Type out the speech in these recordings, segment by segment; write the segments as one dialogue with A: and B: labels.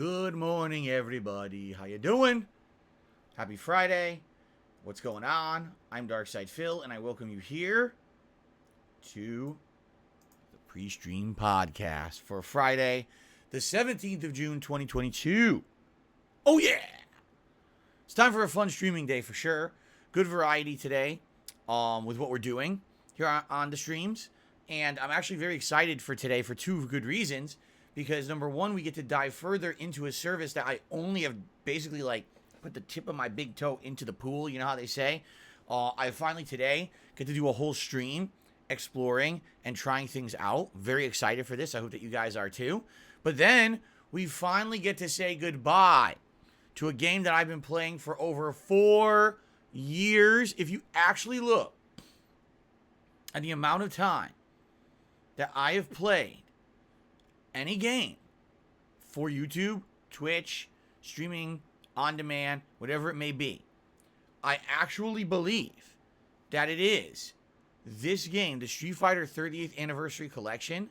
A: Good morning, everybody. How you doing? Happy Friday. What's going on? I'm Darkside Phil, and I welcome you here to the PreStream podcast for Friday, the 17th of June, 2022. Oh, yeah! It's time for a fun streaming day for sure. Good variety today with what we're doing here on the streams. And I'm actually very excited for today for two good reasons. Because number one, we get to dive further into a service that I only have basically put the tip of my big toe into the pool. You know how they say? I finally today get to do a whole stream exploring and trying things out. Very excited for this. I hope that you guys are too. But then we finally get to say goodbye to a game that I've been playing for over 4 years. If you actually look at the amount of time that I have played any game for YouTube, Twitch, streaming, on demand, whatever it may be, I actually believe that it is this game, the Street Fighter 30th Anniversary Collection.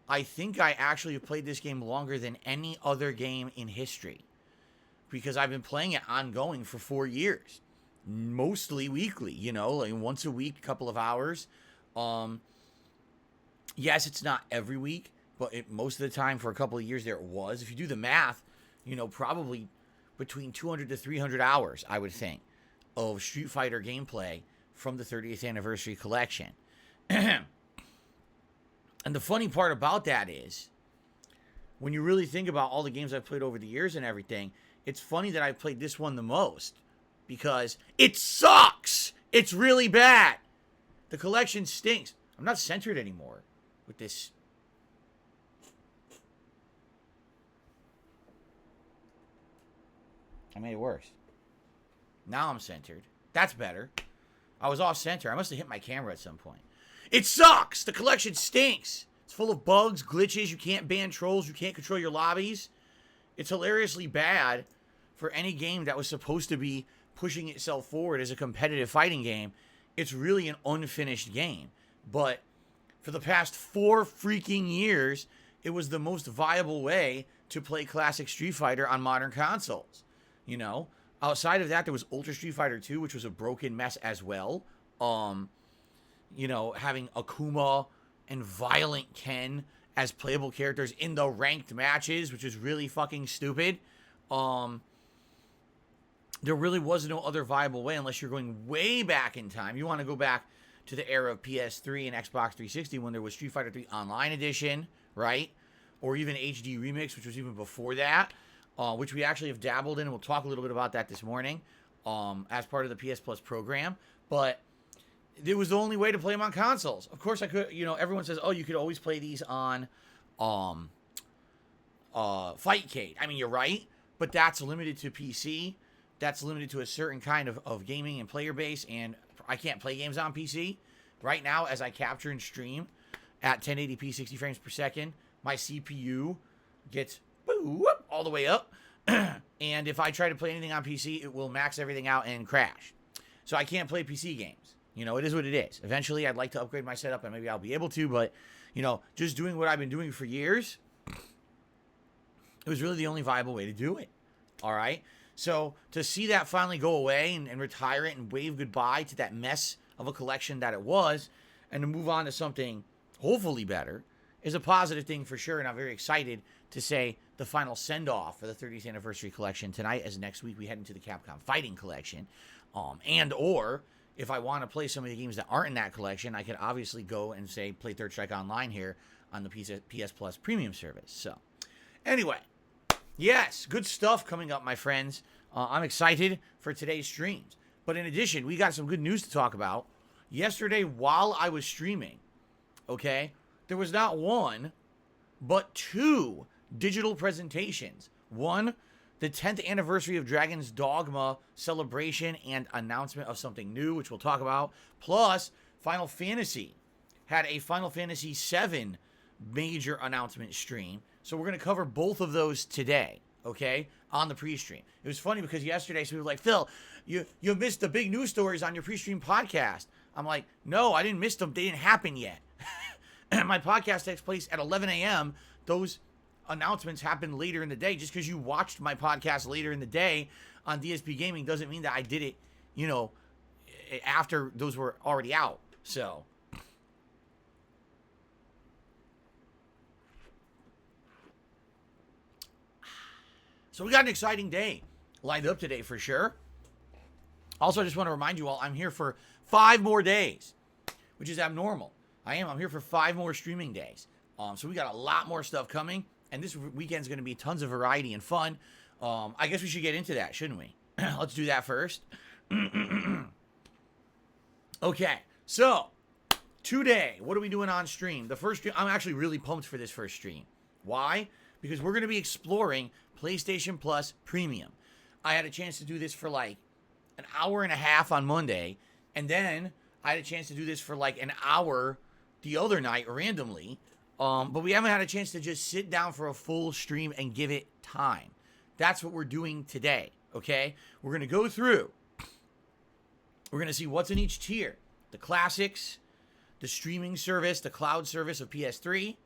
A: I think I actually have played this game longer than any other game in history because I've been playing it ongoing for 4 years, mostly weekly, like once a week, a couple of hours. Yes, it's not every week, but most of the time for a couple of years there it was. If you do the math, probably between 200 to 300 hours, I would think, of Street Fighter gameplay from the 30th Anniversary Collection. And the funny part about that is, when you really think about all the games I've played over the years and everything, it's funny that I've played this one the most, because it sucks! It's really bad! The collection stinks. I'm not centered anymore with this. I made it worse. Now I'm centered. That's better. I was off center. I must have hit my camera at some point. It sucks! The collection stinks! It's full of bugs, glitches. You can't ban trolls. You can't control your lobbies. It's hilariously bad for any game that was supposed to be pushing itself forward as a competitive fighting game. It's really an unfinished game. But for the past 4 freaking years, it was the most viable way to play classic Street Fighter on modern consoles. Outside of that, there was Ultra Street Fighter 2, which was a broken mess as well. Having Akuma and Violent Ken as playable characters in the ranked matches, which is really fucking stupid. There really was no other viable way unless you're going way back in time. You want to go back to the era of PS3 and Xbox 360 when there was Street Fighter 3 Online Edition, right? Or even HD Remix, which was even before that. Which we actually have dabbled in, and we'll talk a little bit about that this morning as part of the PS Plus program. But it was the only way to play them on consoles. Of course, I could, everyone says, oh, you could always play these on Fightcade. I mean, you're right, but that's limited to PC. That's limited to a certain kind of gaming and player base, and I can't play games on PC. Right now, as I capture and stream at 1080p, 60 frames per second, my CPU gets all the way up. And if I try to play anything on PC, it will max everything out and crash. So I can't play PC games. It is what it is. Eventually, I'd like to upgrade my setup, and maybe I'll be able to. But, just doing what I've been doing for years, it was really the only viable way to do it. All right? So to see that finally go away and retire it and wave goodbye to that mess of a collection that it was, and to move on to something hopefully better, is a positive thing for sure. And I'm very excited to say the final send-off for the 30th Anniversary Collection tonight, as next week we head into the Capcom Fighting Collection. Or if I want to play some of the games that aren't in that collection, I could obviously go and say play Third Strike Online here on the PS Plus premium service. So anyway, yes, good stuff coming up, my friends. I'm excited for today's streams. But in addition, we got some good news to talk about. Yesterday, while I was streaming, okay, there was not one, but 2 digital presentations. One, the 10th anniversary of Dragon's Dogma celebration and announcement of something new, which we'll talk about. Plus, Final Fantasy had a Final Fantasy VII major announcement stream. So we're going to cover both of those today, okay, on the pre-stream. It was funny because yesterday, some people were like, Phil, you missed the big news stories on your pre-stream podcast. I'm like, no, I didn't miss them. They didn't happen yet. My podcast takes place at 11 a.m. Those announcements happen later in the day. Just because you watched my podcast later in the day on DSPGaming doesn't mean that I did it, you know, after those were already out. So we got an exciting day lined up today for sure. Also, I just want to remind you all, I'm here for 5 more days, which is abnormal. I'm here for 5 more streaming days. So we got a lot more stuff coming, and this weekend's going to be tons of variety and fun. I guess we should get into that, shouldn't we? Let's do that first. Okay, so today, what are we doing on stream? The first stream, I'm actually really pumped for this first stream. Why? Because we're going to be exploring PlayStation Plus Premium. I had a chance to do this for like an hour and a half on Monday, and then I had a chance to do this for like an hour the other night randomly, but we haven't had a chance to just sit down for a full stream and give it time. That's what we're doing today, okay? We're going to go through. We're going to see what's in each tier. The classics, the streaming service, the cloud service of PS3,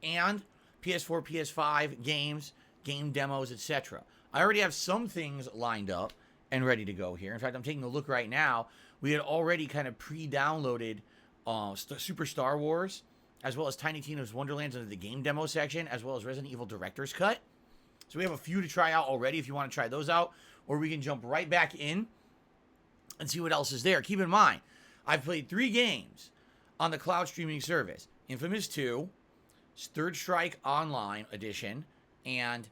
A: and PS4, PS5 games, game demos, etc. I already have some things lined up and ready to go here. In fact, I'm taking a look right now. We had already kind of pre-downloaded Super Star Wars, as well as Tiny Tina's Wonderlands under the game demo section, as well as Resident Evil Director's Cut. So we have a few to try out already if you want to try those out, or we can jump right back in and see what else is there. Keep in mind, I've played 3 games on the cloud streaming service. Infamous 2, Third Strike Online Edition, and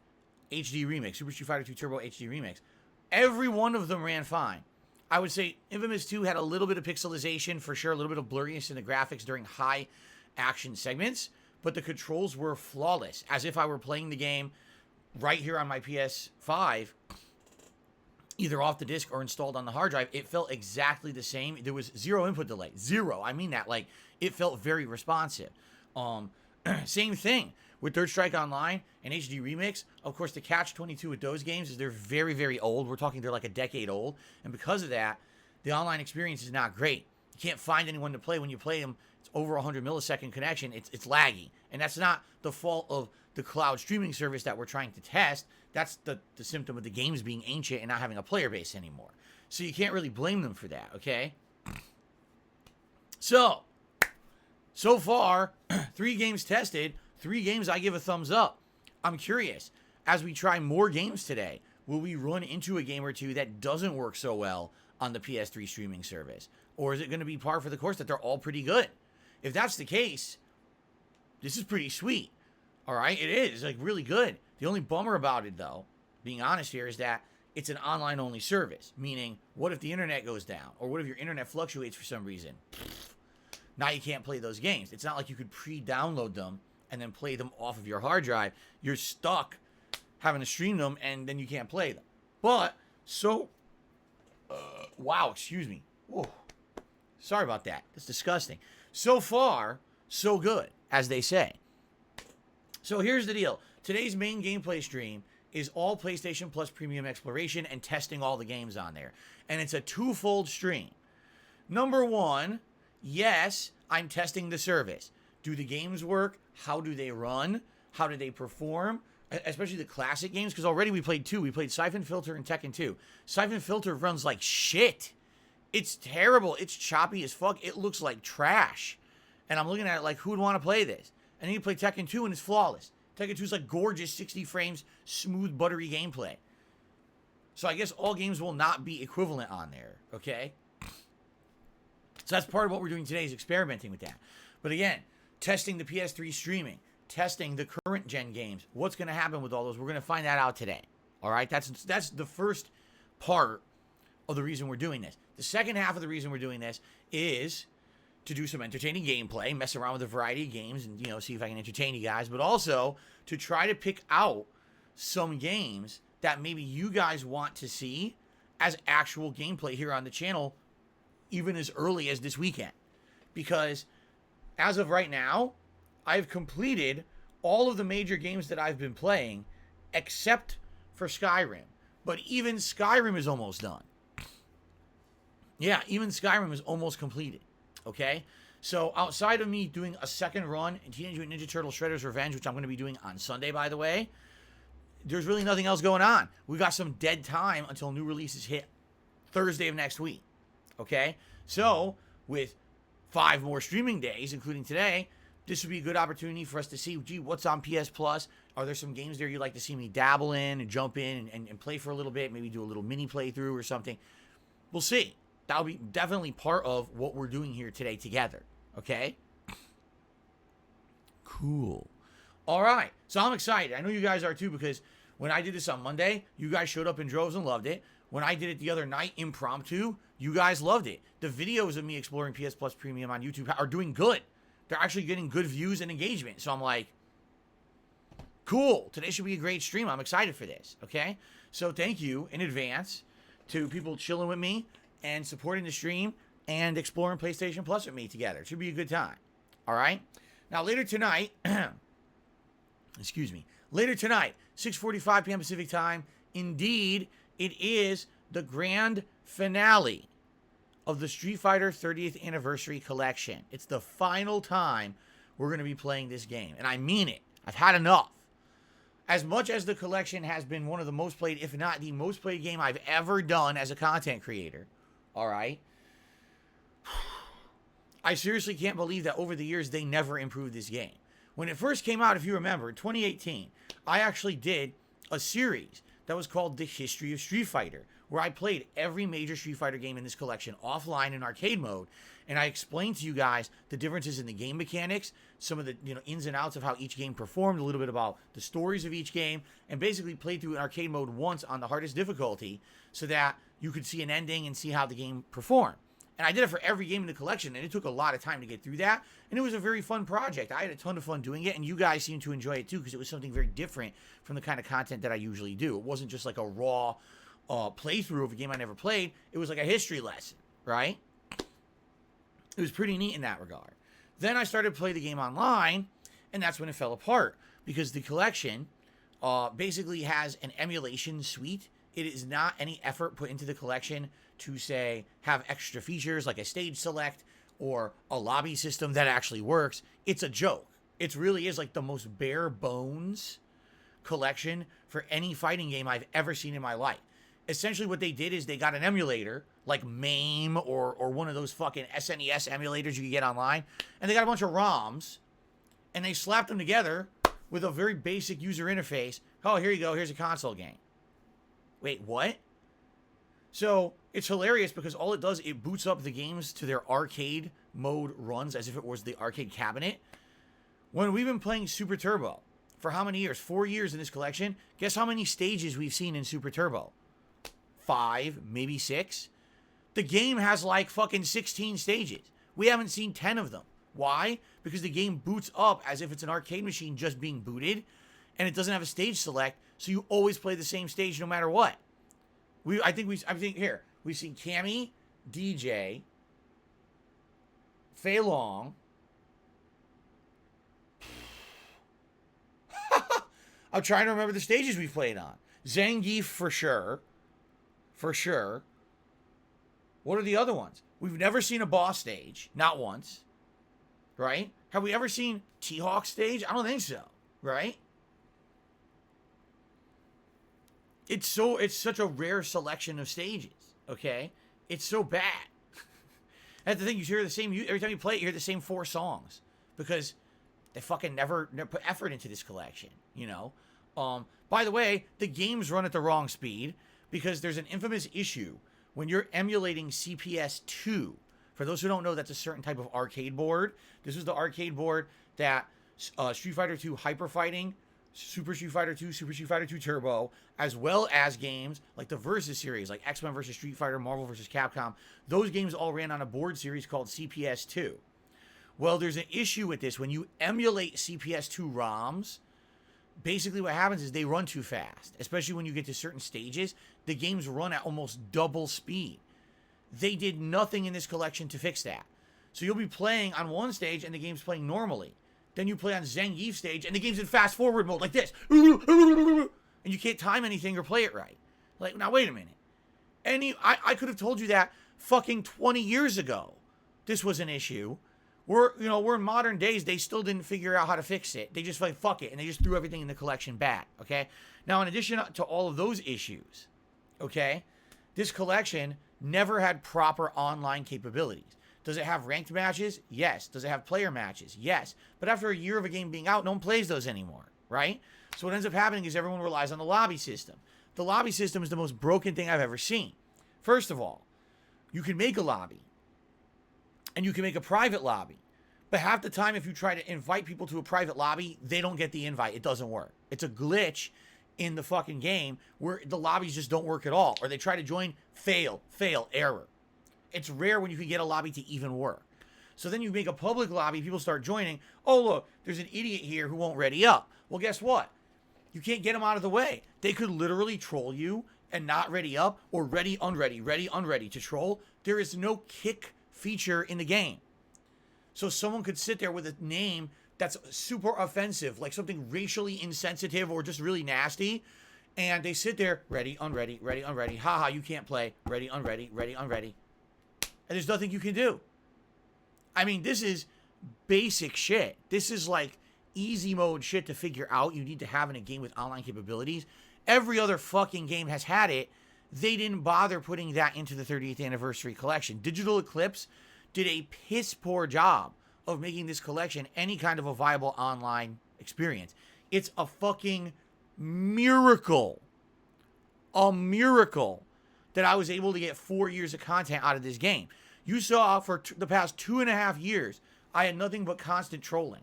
A: HD Remix, Super Street Fighter 2 Turbo HD Remix. Every one of them ran fine. I would say Infamous 2 had a little bit of pixelization, for sure, a little bit of blurriness in the graphics during high action segments, but the controls were flawless, as if I were playing the game right here on my PS5, either off the disc or installed on the hard drive. It felt exactly the same. There was zero input delay. Zero. I mean that. Like, it felt very responsive. Same thing with Third Strike Online and HD Remix. Of course, the catch-22 with those games is they're very, very old. We're talking they're like a decade old. And because of that, the online experience is not great. You can't find anyone to play. When you play them, it's over 100 millisecond connection. It's laggy. And that's not the fault of the cloud streaming service that we're trying to test. That's the symptom of the games being ancient and not having a player base anymore. So you can't really blame them for that, okay? So far, 3 games tested, 3 games I give a thumbs up. I'm curious, as we try more games today, will we run into a game or two that doesn't work so well on the PS3 streaming service? Or is it going to be par for the course that they're all pretty good? If that's the case, this is pretty sweet. All right, it is. It's like really good. The only bummer about it, though, being honest here, is that it's an online-only service. Meaning, what if the internet goes down? Or what if your internet fluctuates for some reason? Now you can't play those games. It's not like you could pre-download them and then play them off of your hard drive. You're stuck having to stream them, and then you can't play them. But, wow, excuse me. Whoa. Sorry about that. That's disgusting. So far, so good, as they say. So here's the deal. Today's main gameplay stream is all PlayStation Plus Premium exploration and testing all the games on there. And it's a twofold stream. Number 1, yes, I'm testing the service. Do the games work? How do they run? How do they perform? Especially the classic games, because already we played 2. We played Siphon Filter and Tekken 2. Siphon Filter runs like shit. It's terrible. It's choppy as fuck. It looks like trash. And I'm looking at it like, who would want to play this? And then you play Tekken 2 and it's flawless. Tekken 2 is like gorgeous, 60 frames, smooth, buttery gameplay. So I guess all games will not be equivalent on there, okay? So that's part of what we're doing today, is experimenting with that. But again, testing the PS3 streaming, testing the current gen games. What's going to happen with all those? We're going to find that out today. All right? That's the first part of the reason we're doing this. The second half of the reason we're doing this is to do some entertaining gameplay, mess around with a variety of games, and, you know, see if I can entertain you guys, but also to try to pick out some games that maybe you guys want to see as actual gameplay here on the channel, even as early as this weekend. Because as of right now, I've completed all of the major games that I've been playing, except for Skyrim. But even Skyrim is almost done. Yeah, even Skyrim is almost completed. Okay? So outside of me doing a second run in Teenage Mutant Ninja Turtles Shredder's Revenge, which I'm going to be doing on Sunday, by the way, there's really nothing else going on. We got some dead time until new releases hit Thursday of next week. Okay? So, with 5 more streaming days, including today, this would be a good opportunity for us to see, gee, what's on PS Plus? Are there some games there you'd like to see me dabble in and jump in and play for a little bit? Maybe do a little mini playthrough or something. We'll see. That'll be definitely part of what we're doing here today together. Okay? Cool. All right. So I'm excited. I know you guys are too, because when I did this on Monday, you guys showed up in droves and loved it. When I did it the other night, impromptu, you guys loved it. The videos of me exploring PS Plus Premium on YouTube are doing good. They're actually getting good views and engagement. So I'm like, cool. Today should be a great stream. I'm excited for this. Okay? So thank you in advance to people chilling with me and supporting the stream and exploring PlayStation Plus with me together. It should be a good time. All right? Now, later tonight, excuse me, later tonight, 6:45 p.m. Pacific time, indeed, it is the grand finale of the Street Fighter 30th Anniversary Collection. It's the final time we're going to be playing this game. And I mean it. I've had enough. As much as the collection has been one of the most played, if not the most played game I've ever done as a content creator, all right, I seriously can't believe that over the years they never improved this game. When it first came out, if you remember, in 2018, I actually did a series that was called The History of Street Fighter, where I played every major Street Fighter game in this collection offline in arcade mode, and I explained to you guys the differences in the game mechanics, some of the ins and outs of how each game performed, a little bit about the stories of each game, and basically played through an arcade mode once on the hardest difficulty so that you could see an ending and see how the game performed. And I did it for every game in the collection, and it took a lot of time to get through that. And it was a very fun project. I had a ton of fun doing it, and you guys seemed to enjoy it too, because it was something very different from the kind of content that I usually do. It wasn't just like a raw playthrough of a game I never played. It was like a history lesson, right? It was pretty neat in that regard. Then I started to play the game online, and that's when it fell apart, because the collection basically has an emulation suite. It is not any effort put into the collection to, say, have extra features like a stage select or a lobby system that actually works. It's a joke. It really is like the most bare bones collection for any fighting game I've ever seen in my life. Essentially what they did is they got an emulator like MAME or one of those fucking SNES emulators you can get online, and they got a bunch of ROMs, and they slapped them together with a very basic user interface. Oh, here you go. Here's a console game. Wait, what? So it's hilarious because all it does, it boots up the games to their arcade mode runs as if it was the arcade cabinet. When we've been playing Super Turbo for how many years? 4 years in this collection. Guess how many stages we've seen in Super Turbo? 5, maybe 6. The game has like fucking 16 stages. We haven't seen 10 of them. Why? Because the game boots up as if it's an arcade machine just being booted, and it doesn't have a stage select, so you always play the same stage no matter what. I think here we've seen Cammy, DJ, Fei Long. I'm trying to remember the stages we've played on. Zangief for sure. For sure. What are the other ones? We've never seen a boss stage. Not once. Right? Have we ever seen T-Hawk stage? I don't think so. Right? It's such a rare selection of stages, okay? It's so bad. That's the thing, you hear the same, every time you play it, you hear the same 4 songs, because they fucking never put effort into this collection, you know? By the way, the games run at the wrong speed, because there's an infamous issue when you're emulating CPS2. For those who don't know, that's a certain type of arcade board. This was the arcade board that Street Fighter 2 Hyper Fighting, Super Street Fighter 2, Super Street Fighter 2 Turbo, as well as games like the Versus series, like X-Men vs. Street Fighter, Marvel vs. Capcom. Those games all ran on a board series called CPS2. Well, there's an issue with this. When you emulate CPS2 ROMs, basically what happens is they run too fast, especially when you get to certain stages. The games run at almost double speed. They did nothing in this collection to fix that. So you'll be playing on one stage and the game's playing normally. Then you play on Zangief stage, and the game's in fast-forward mode, like this. And you can't time anything or play it right. Like, now, wait a minute. I could have told you that fucking 20 years ago. This was an issue. we're in modern days. They still didn't figure out how to fix it. They just like, fuck it. And they just threw everything in the collection back. Okay. Now, in addition to all of those issues, okay, this collection never had proper online capabilities. Does it have ranked matches? Yes. Does it have player matches? Yes. But after a year of a game being out, no one plays those anymore, right? So what ends up happening is everyone relies on the lobby system. The lobby system is the most broken thing I've ever seen. First of all, you can make a lobby, and you can make a private lobby. But half the time, if you try to invite people to a private lobby, they don't get the invite. It doesn't work. It's a glitch in the fucking game where the lobbies just don't work at all. Or they try to join, fail, error. It's rare when you can get a lobby to even work. So then you make a public lobby, people start joining. Oh, look, there's an idiot here who won't ready up. Well, guess what? You can't get them out of the way. They could literally troll you and not ready up, or ready, unready to troll. There is no kick feature in the game. So someone could sit there with a name that's super offensive, like something racially insensitive or just really nasty, and they sit there, ready, unready, haha, you can't play, ready, unready, and there's nothing you can do. I mean, this is basic shit. This is like easy mode shit to figure out. You need to have in a game with online capabilities. Every other fucking game has had it. They didn't bother putting that into the 30th anniversary collection. Digital Eclipse did a piss poor job of making this collection any kind of a viable online experience. It's a fucking miracle. A miracle that I was able to get 4 years of content out of this game. You saw for the past 2.5 years, I had nothing but constant trolling.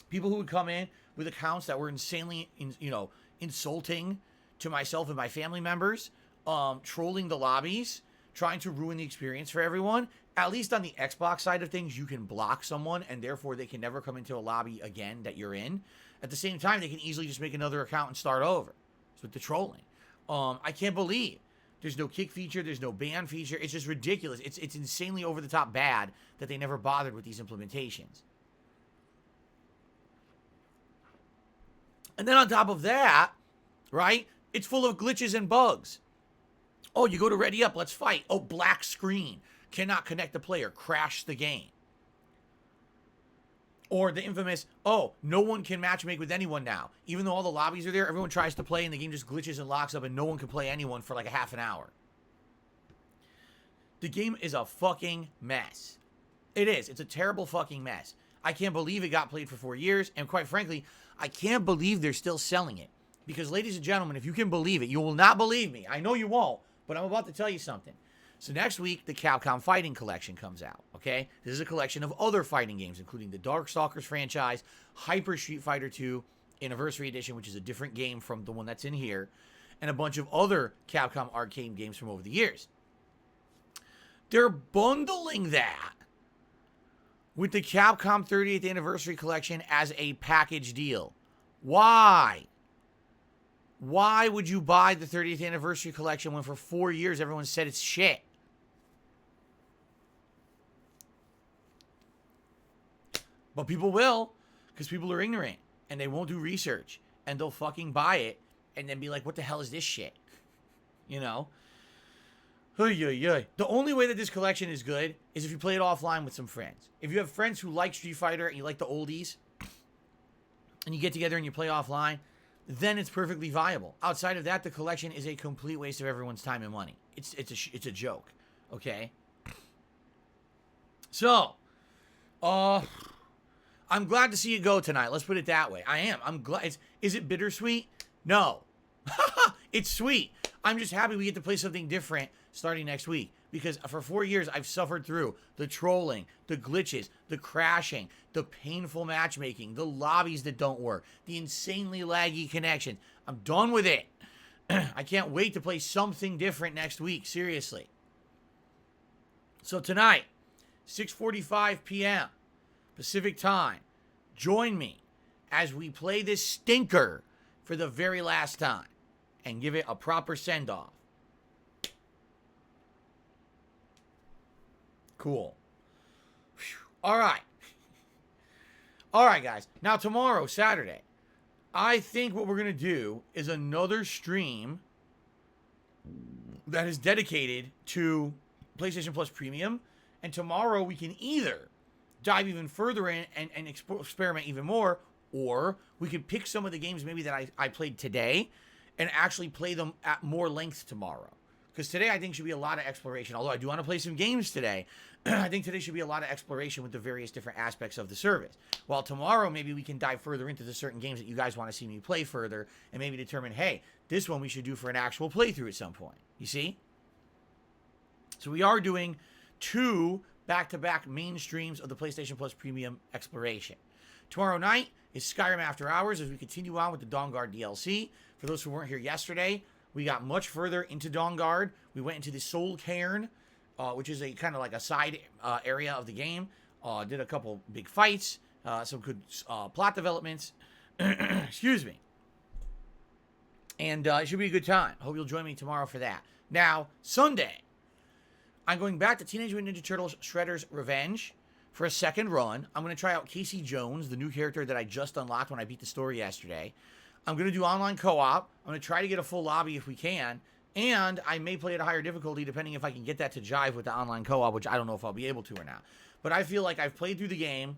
A: People who would come in with accounts that were insanely, insulting to myself and my family members, trolling the lobbies, trying to ruin the experience for everyone. At least on the Xbox side of things, you can block someone and therefore they can never come into a lobby again that you're in. At the same time, they can easily just make another account and start over. It's with the trolling. I can't believe there's no kick feature, there's no ban feature. It's just ridiculous. It's insanely over the top bad that they never bothered with these implementations. And then on top of that, right, it's full of glitches and bugs. Oh, you go to ready up, let's fight. Oh, black screen. Cannot connect the player. Crash the game. Or the infamous, oh, no one can matchmake with anyone now. Even though all the lobbies are there, everyone tries to play and the game just glitches and locks up and no one can play anyone for like a half an hour. The game is a fucking mess. It is. It's a terrible fucking mess. I can't believe it got played for 4 years. And quite frankly, I can't believe they're still selling it. Because ladies and gentlemen, if you can believe it, you will not believe me. I know you won't, but I'm about to tell you something. So next week, the Capcom Fighting Collection comes out, okay? This is a collection of other fighting games, including the Darkstalkers franchise, Hyper Street Fighter 2 Anniversary Edition, which is a different game from the one that's in here, and a bunch of other Capcom arcade games from over the years. They're bundling that with the Capcom 30th Anniversary Collection as a package deal. Why? Why would you buy the 30th Anniversary Collection when for 4 years everyone said it's shit? But people will, because people are ignorant, and they won't do research, and they'll fucking buy it, and then be like, what the hell is this shit? You know? The only way that this collection is good is if you play it offline with some friends. If you have friends who like Street Fighter, and you like the oldies, and you get together and you play offline, then it's perfectly viable. Outside of that, the collection is a complete waste of everyone's time and money. It's a joke, okay? So, I'm glad to see it go tonight. Let's put it that way. I am. I'm glad. Is it bittersweet? No. It's sweet. I'm just happy we get to play something different starting next week. Because for 4 years, I've suffered through the trolling, the glitches, the crashing, the painful matchmaking, the lobbies that don't work, the insanely laggy connection. I'm done with it. I can't wait to play something different next week. Seriously. So tonight, 6:45 p.m. Pacific time, join me as we play this stinker for the very last time and give it a proper send-off. Cool. Whew. All right. All right, guys. Now, tomorrow, Saturday, I think what we're going to do is another stream that is dedicated to PlayStation Plus Premium. And tomorrow, we can either dive even further in and experiment even more, or we could pick some of the games maybe that I played today and actually play them at more length tomorrow. Because today I think should be a lot of exploration. Although I do want to play some games today, I think today should be a lot of exploration with the various different aspects of the service. While tomorrow maybe we can dive further into the certain games that you guys want to see me play further and maybe determine, hey, this one we should do for an actual playthrough at some point. You see? So we are doing 2 back-to-back main streams of the PlayStation Plus Premium Exploration. Tomorrow night is Skyrim After Hours as we continue on with the Dawnguard DLC. For those who weren't here yesterday, we got much further into Dawnguard. We went into the Soul Cairn, which is a kind of like a side area of the game. Did a couple big fights, some good plot developments. Excuse me. And it should be a good time. Hope you'll join me tomorrow for that. Now, Sunday, I'm going back to Teenage Mutant Ninja Turtles Shredder's Revenge for a second run. I'm going to try out Casey Jones, the new character that I just unlocked when I beat the story yesterday. I'm going to do online co-op. I'm going to try to get a full lobby if we can. And I may play at a higher difficulty depending if I can get that to jive with the online co-op, which I don't know if I'll be able to or not. But I feel like I've played through the game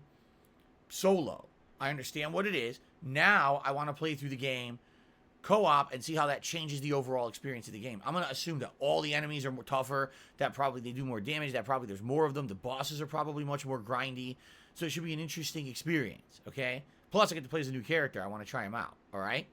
A: solo. I understand what it is. Now I want to play through the game co-op and see how that changes the overall experience of the game. I'm going to assume that all the enemies are more tougher, that probably they do more damage, that probably there's more of them. The bosses are probably much more grindy. So it should be an interesting experience, okay? Plus, I get to play as a new character. I want to try him out, all right?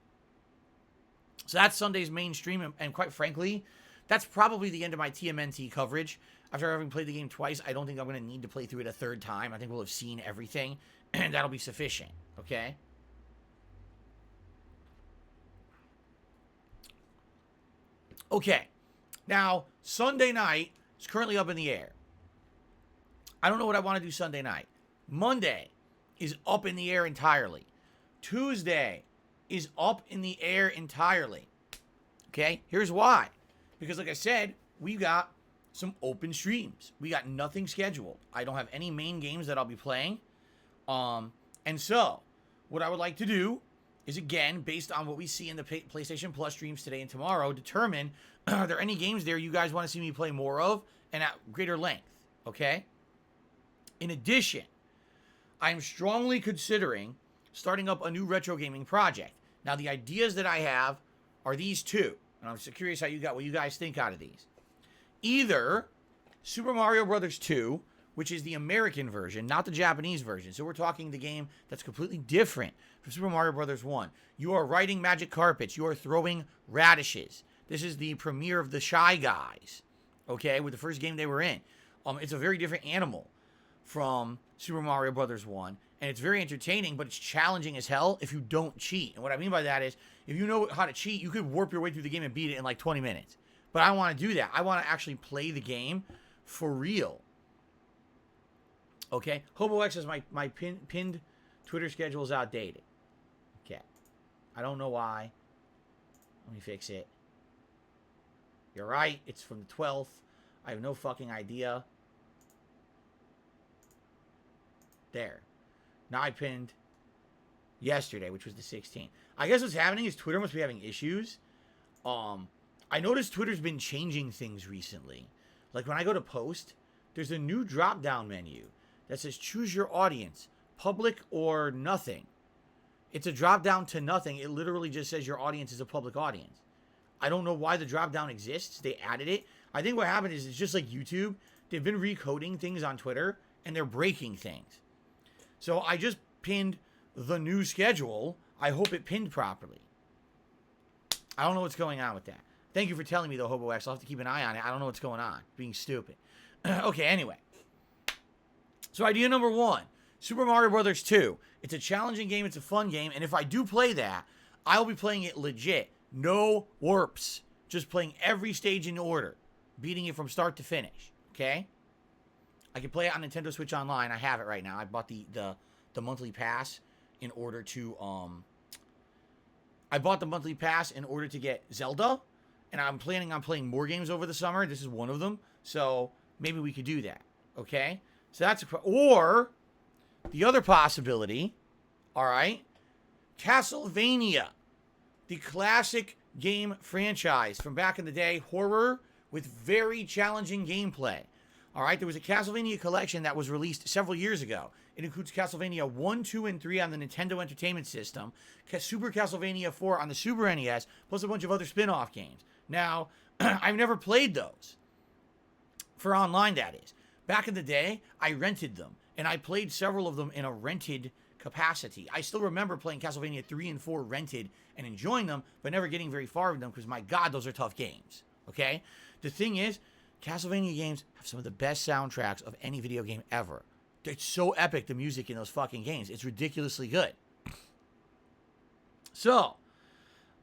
A: So that's Sunday's main stream, and quite frankly, that's probably the end of my TMNT coverage. After having played the game twice, I don't think I'm going to need to play through it a third time. I think we'll have seen everything, and that'll be sufficient, okay? Okay, now, Sunday night is currently up in the air. I don't know what I want to do Sunday night. Monday is up in the air entirely. Tuesday is up in the air entirely. Okay, here's why. Because like I said, we got some open streams. We got nothing scheduled. I don't have any main games that I'll be playing. And so, what I would like to do is, again, based on what we see in the PlayStation Plus streams today and tomorrow, determine are there any games there you guys want to see me play more of and at greater length, okay? In addition, I'm strongly considering starting up a new retro gaming project. Now, the ideas that I have are these two, and I'm so curious what you guys think out of these. Either Super Mario Bros. 2, which is the American version, not the Japanese version. So we're talking the game that's completely different from Super Mario Bros. 1. You are riding magic carpets. You are throwing radishes. This is the premiere of the Shy Guys, okay, with the first game they were in. It's a very different animal from Super Mario Bros. 1, and it's very entertaining, but it's challenging as hell if you don't cheat. And what I mean by that is, if you know how to cheat, you could warp your way through the game and beat it in like 20 minutes. But I want to do that. I want to actually play the game for real. Okay? HoboX says my pinned Twitter schedule is outdated. Okay. I don't know why. Let me fix it. You're right. It's from the 12th. I have no fucking idea. There. Now I pinned yesterday, which was the 16th. I guess what's happening is Twitter must be having issues. I noticed Twitter's been changing things recently. Like when I go to post, there's a new drop-down menu that says choose your audience, public or nothing. It's a drop-down to nothing. It literally just says your audience is a public audience. I don't know why the drop-down exists. They added it. I think what happened is it's just like YouTube. They've been recoding things on Twitter, and they're breaking things. So I just pinned the new schedule. I hope it pinned properly. I don't know what's going on with that. Thank you for telling me, though, HoboX. I'll have to keep an eye on it. I don't know what's going on. Being stupid. Okay, anyway. So idea number 1. Super Mario Bros. 2. It's a challenging game. It's a fun game. And if I do play that, I'll be playing it legit. No warps. Just playing every stage in order. Beating it from start to finish. Okay? I can play it on Nintendo Switch Online. I have it right now. I bought the monthly pass in order to... I bought the monthly pass in order to get Zelda. And I'm planning on playing more games over the summer. This is one of them. So maybe we could do that. Okay? So that's... Or... The other possibility, all right, Castlevania, the classic game franchise from back in the day, horror with very challenging gameplay. All right, there was a Castlevania Collection that was released several years ago. It includes Castlevania 1, 2, and 3 on the Nintendo Entertainment System, Super Castlevania 4 on the Super NES, plus a bunch of other spin-off games. Now, I've never played those. For online, that is. Back in the day, I rented them, and I played several of them in a rented capacity. I still remember playing Castlevania 3 and 4 rented and enjoying them, but never getting very far with them because, my God, those are tough games. Okay? The thing is, Castlevania games have some of the best soundtracks of any video game ever. It's so epic, the music in those fucking games. It's ridiculously good. So,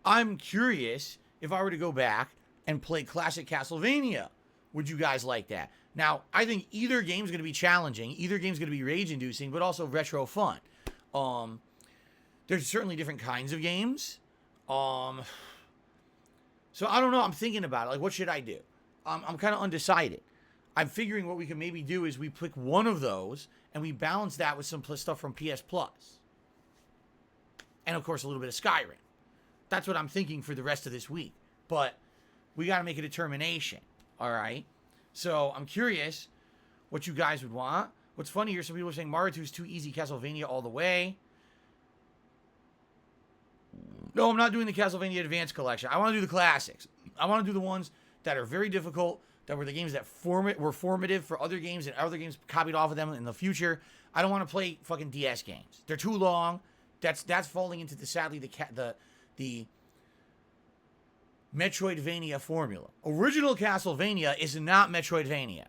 A: I'm curious if I were to go back and play classic Castlevania. Would you guys like that? Now, I think either game's going to be challenging. Either game's going to be rage-inducing, but also retro fun. There's certainly different kinds of games. So, I don't know. I'm thinking about it. Like, what should I do? I'm kind of undecided. I'm figuring what we can maybe do is we pick one of those and we balance that with some stuff from PS Plus. And, of course, a little bit of Skyrim. That's what I'm thinking for the rest of this week. But we got to make a determination. All right? So, I'm curious what you guys would want. What's funny here, some people are saying Mario 2 is too easy, Castlevania all the way. No, I'm not doing the Castlevania Advanced Collection. I want to do the classics. I want to do the ones that are very difficult, that were the games that were formative for other games and other games copied off of them in the future. I don't want to play fucking DS games. They're too long. That's falling into the Metroidvania formula. Original Castlevania is not Metroidvania.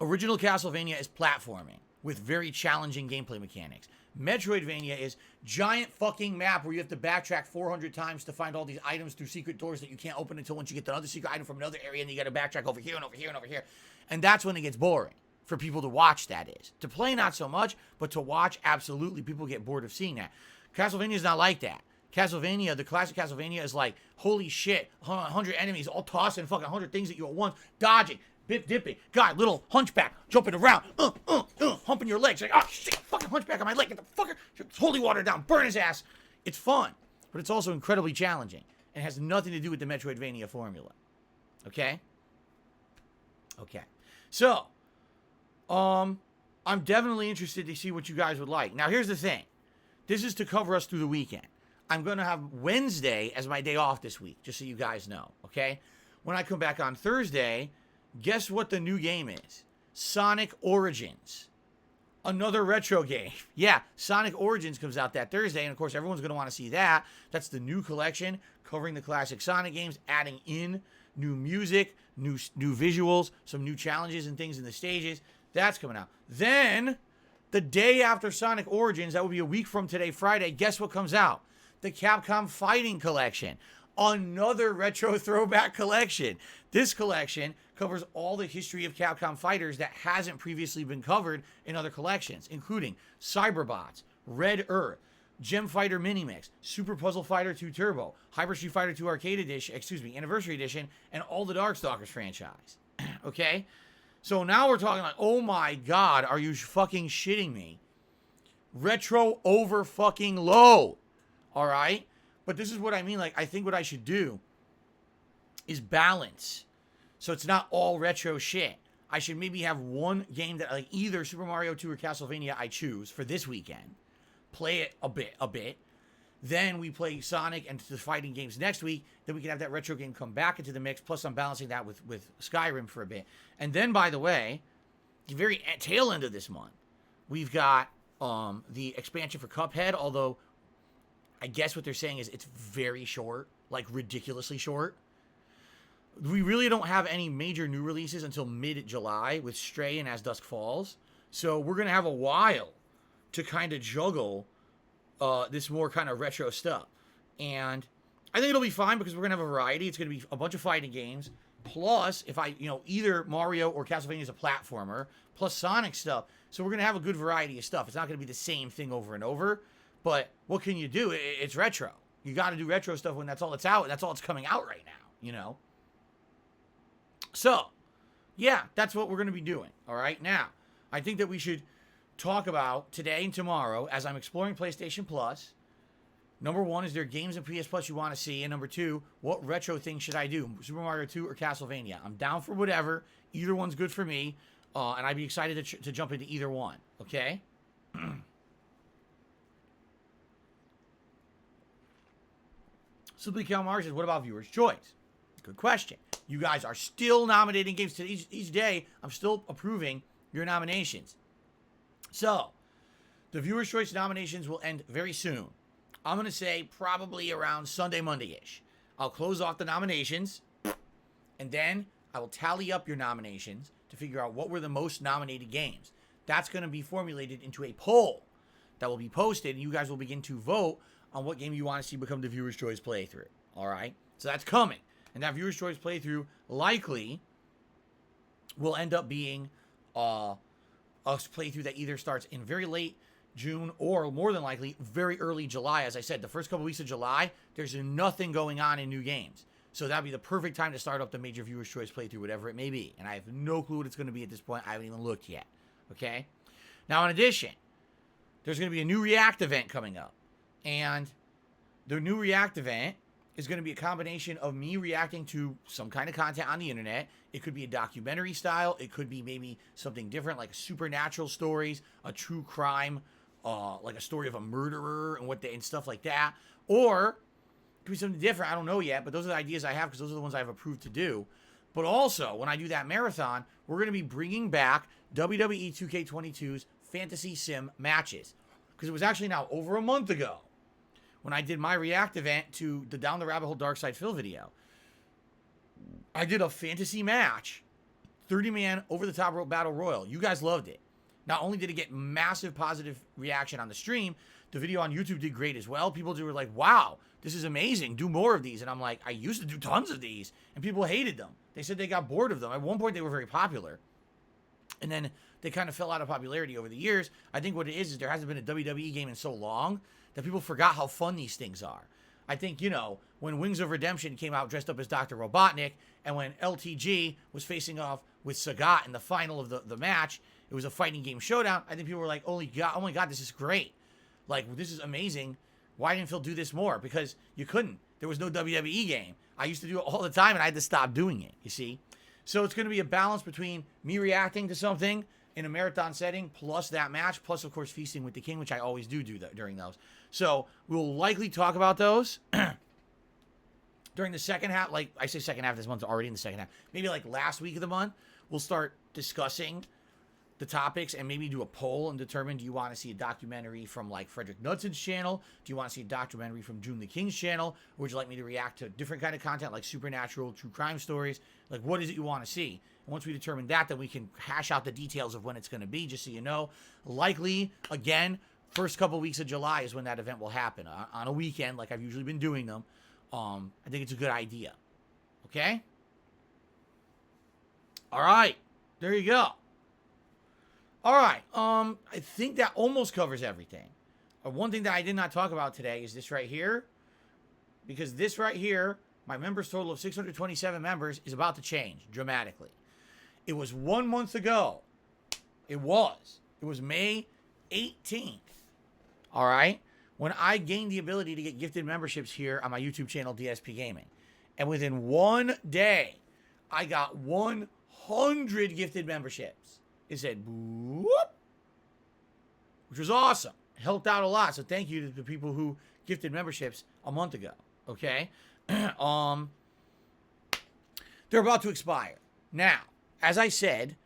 A: Original Castlevania is platforming with very challenging gameplay mechanics. Metroidvania is giant fucking map where you have to backtrack 400 times to find all these items through secret doors that you can't open until once you get another secret item from another area, and you got to backtrack over here and over here and over here. And that's when it gets boring for people to watch, that is. To play, not so much, but to watch, absolutely. People get bored of seeing that. Castlevania is not like that. Castlevania, the classic Castlevania is like, holy shit, 100 enemies all tossing fucking 100 things at you at once, dodging, bip dipping, God, little hunchback jumping around, humping your legs, like, oh shit, fucking hunchback on my leg, get the fucker, holy water down, burn his ass. It's fun, but it's also incredibly challenging and has nothing to do with the Metroidvania formula. Okay? Okay. So, I'm definitely interested to see what you guys would like. Now, here's the thing. This is to cover us through the weekend. I'm going to have Wednesday as my day off this week, just so you guys know, okay? When I come back on Thursday, guess what the new game is? Sonic Origins. Another retro game. Yeah, Sonic Origins comes out that Thursday, and of course, everyone's going to want to see that. That's the new collection covering the classic Sonic games, adding in new music, new visuals, some new challenges and things in the stages. That's coming out. Then, the day after Sonic Origins, that will be a week from today, Friday, guess what comes out? The Capcom Fighting Collection. Another retro throwback collection. This collection covers all the history of Capcom fighters that hasn't previously been covered in other collections, including Cyberbots, Red Earth, Gem Fighter Minimix, Super Puzzle Fighter 2 Turbo, Hyper Street Fighter 2 Arcade Edition, Anniversary Edition, and all the Darkstalkers franchise. Okay? So now we're talking like, oh my God, are you fucking shitting me? Retro over fucking low. All right? But this is what I mean. Like, I think what I should do is balance. So it's not all retro shit. I should maybe have one game that, like, either Super Mario 2 or Castlevania I choose for this weekend. Play it a bit. Then we play Sonic and the fighting games next week. Then we can have that retro game come back into the mix. Plus, I'm balancing that with Skyrim for a bit. And then, by the way, the very tail end of this month, we've got the expansion for Cuphead, although I guess what they're saying is it's very short, like ridiculously short. We really don't have any major new releases until mid-July with Stray and As Dusk Falls. So we're going to have a while to kind of juggle this more kind of retro stuff. And I think it'll be fine because we're going to have a variety. It's going to be a bunch of fighting games. Plus, if either Mario or Castlevania is a platformer, plus Sonic stuff. So we're going to have a good variety of stuff. It's not going to be the same thing over and over. But what can you do? It's retro. You got to do retro stuff when that's all that's out. That's all that's coming out right now, you know? So, yeah, that's what we're going to be doing. All right? Now, I think that we should talk about today and tomorrow, as I'm exploring PlayStation Plus, Number one, is there games in PS Plus you want to see? And number two, what retro thing should I do? Super Mario 2 or Castlevania? I'm down for whatever. Either one's good for me. And I'd be excited to jump into either one. Okay? Simply Calmar says, what about viewers' choice? Good question. You guys are still nominating games to each day. I'm still approving your nominations. So, the viewers' choice nominations will end very soon. I'm going to say probably around Sunday, Monday-ish. I'll close off the nominations, and then I will tally up your nominations to figure out what were the most nominated games. That's going to be formulated into a poll that will be posted, and you guys will begin to vote on what game you want to see become the viewer's choice playthrough. All right? So that's coming. And that viewer's choice playthrough likely will end up being a playthrough that either starts in very late June or more than likely very early July. As I said, the first couple weeks of July, there's nothing going on in new games. So that'd be the perfect time to start up the major viewer's choice playthrough, whatever it may be. And I have no clue what it's going to be at this point. I haven't even looked yet. Okay? Now, in addition, there's going to be a new React event coming up. And the new React event is going to be a combination of me reacting to some kind of content on the internet. It could be a documentary style. It could be maybe something different, like supernatural stories, a true crime, like a story of a murderer and stuff like that. Or it could be something different. I don't know yet, but those are the ideas I have because those are the ones I've approved to do. But also, when I do that marathon, we're going to be bringing back WWE 2K22's Fantasy Sim matches. Because it was actually now over a month ago when I did my React event to the Down the Rabbit Hole Dark Side Phil video. I did a fantasy match, 30-man over-the-top rope battle royal. You guys loved it. Not only did it get massive positive reaction on the stream, the video on YouTube did great as well. People were like, wow, this is amazing. Do more of these. And I'm like, I used to do tons of these. And people hated them. They said they got bored of them. At one point, they were very popular. And then they kind of fell out of popularity over the years. I think what it is there hasn't been a WWE game in so long that people forgot how fun these things are. I think, when Wings of Redemption came out dressed up as Dr. Robotnik, and when LTG was facing off with Sagat in the final of the match, it was a fighting game showdown. I think people were like, oh my God, this is great. Like, this is amazing. Why didn't Phil do this more? Because you couldn't. There was no WWE game. I used to do it all the time, and I had to stop doing it, you see? So it's going to be a balance between me reacting to something in a marathon setting, plus that match, plus, of course, Feasting with the King, which I always do that during those. So we'll likely talk about those during the second half. Like, I say second half, this month's already in the second half. Maybe like last week of the month, we'll start discussing the topics and maybe do a poll and determine, do you want to see a documentary from like Frederick Knudson's channel? Do you want to see a documentary from June the King's channel? Or would you like me to react to different kind of content like supernatural, true crime stories? Like, what is it you want to see? And once we determine that, then we can hash out the details of when it's going to be, just so you know. Likely, again, first couple weeks of July is when that event will happen. On a weekend, like I've usually been doing them. I think it's a good idea. Okay? All right. There you go. All right. I think that almost covers everything. One thing that I did not talk about today is this right here. Because this right here, my members total of 627 members, is about to change dramatically. It was 1 month ago. It was May 18th. All right? When I gained the ability to get gifted memberships here on my YouTube channel, DSPGaming. And within 1 day, I got 100 gifted memberships. It said, boop, which was awesome. It helped out a lot. So thank you to the people who gifted memberships a month ago. Okay? They're about to expire. Now, as I said,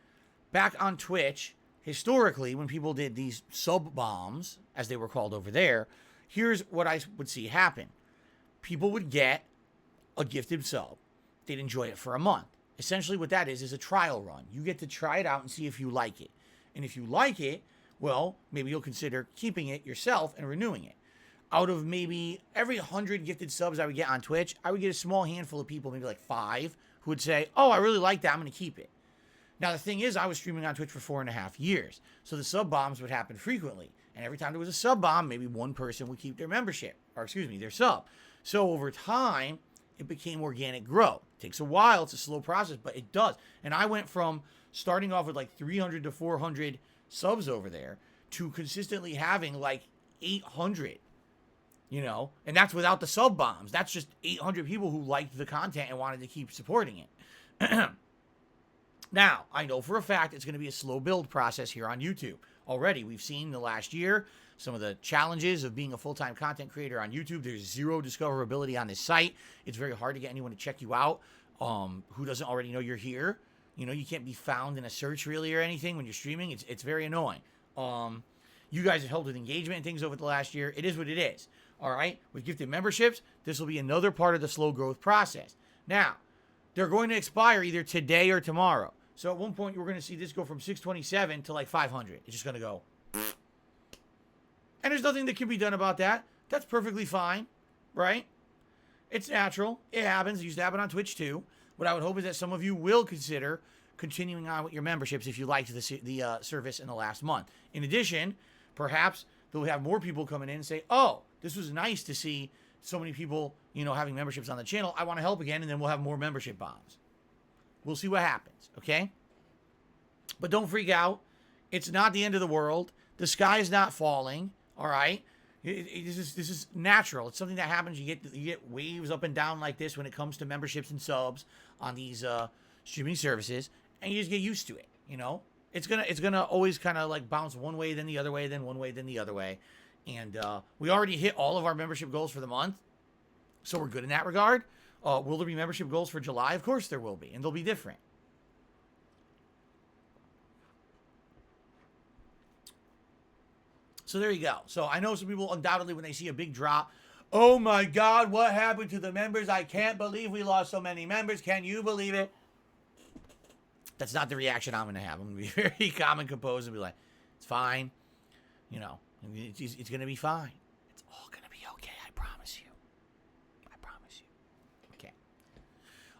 A: back on Twitch, historically, when people did these sub bombs, as they were called over there, here's what I would see happen. People would get a gifted sub. They'd enjoy it for a month. Essentially what that is a trial run. You get to try it out and see if you like it. And if you like it, well, maybe you'll consider keeping it yourself and renewing it. Out of maybe every 100 gifted subs I would get on Twitch, I would get a small handful of people, maybe like 5, who would say, oh, I really like that, I'm going to keep it. Now, the thing is, I was streaming on Twitch for 4.5 years, so the sub bombs would happen frequently. And every time there was a sub bomb, maybe one person would keep their membership, or their sub. So over time, it became organic growth. It takes a while, it's a slow process, but it does. And I went from starting off with like 300 to 400 subs over there to consistently having like 800. you know, and that's without the sub bombs. That's just 800 people who liked the content and wanted to keep supporting it. Now, I know for a fact it's going to be a slow build process here on YouTube. Already, we've seen the last year some of the challenges of being a full-time content creator on YouTube. There's zero discoverability on this site. It's very hard to get anyone to check you out who doesn't already know you're here. You know, you can't be found in a search really or anything when you're streaming. It's very annoying. You guys have helped with engagement and things over the last year. It is what it is. All right? With gifted memberships, this will be another part of the slow growth process. Now, they're going to expire either today or tomorrow. So at one point, you're going to see this go from 627 to like 500. It's just going to go. And there's nothing that can be done about that. That's perfectly fine, right? It's natural. It happens. It used to happen on Twitch too. What I would hope is that some of you will consider continuing on with your memberships if you liked the service in the last month. In addition, perhaps they'll have more people coming in and say, oh, this was nice to see so many people, you know, having memberships on the channel. I want to help again, and then we'll have more membership bombs. We'll see what happens, okay? But don't freak out. It's not the end of the world. The sky is not falling, all right? This is natural. It's something that happens. You get waves up and down like this when it comes to memberships and subs on these streaming services, and you just get used to it, you know? It's gonna always kind of like bounce one way, then the other way, then one way, then the other way. And we already hit all of our membership goals for the month, so we're good in that regard. Will there be membership goals for July? Of course there will be, and they'll be different. So there you go. So I know some people undoubtedly when they see a big drop, oh my God, what happened to the members? I can't believe we lost so many members. Can you believe it? That's not the reaction I'm going to have. I'm going to be very calm and composed and be like, it's fine. You know, it's going to be fine. It's all going to be okay. I promise you. I promise you. Okay.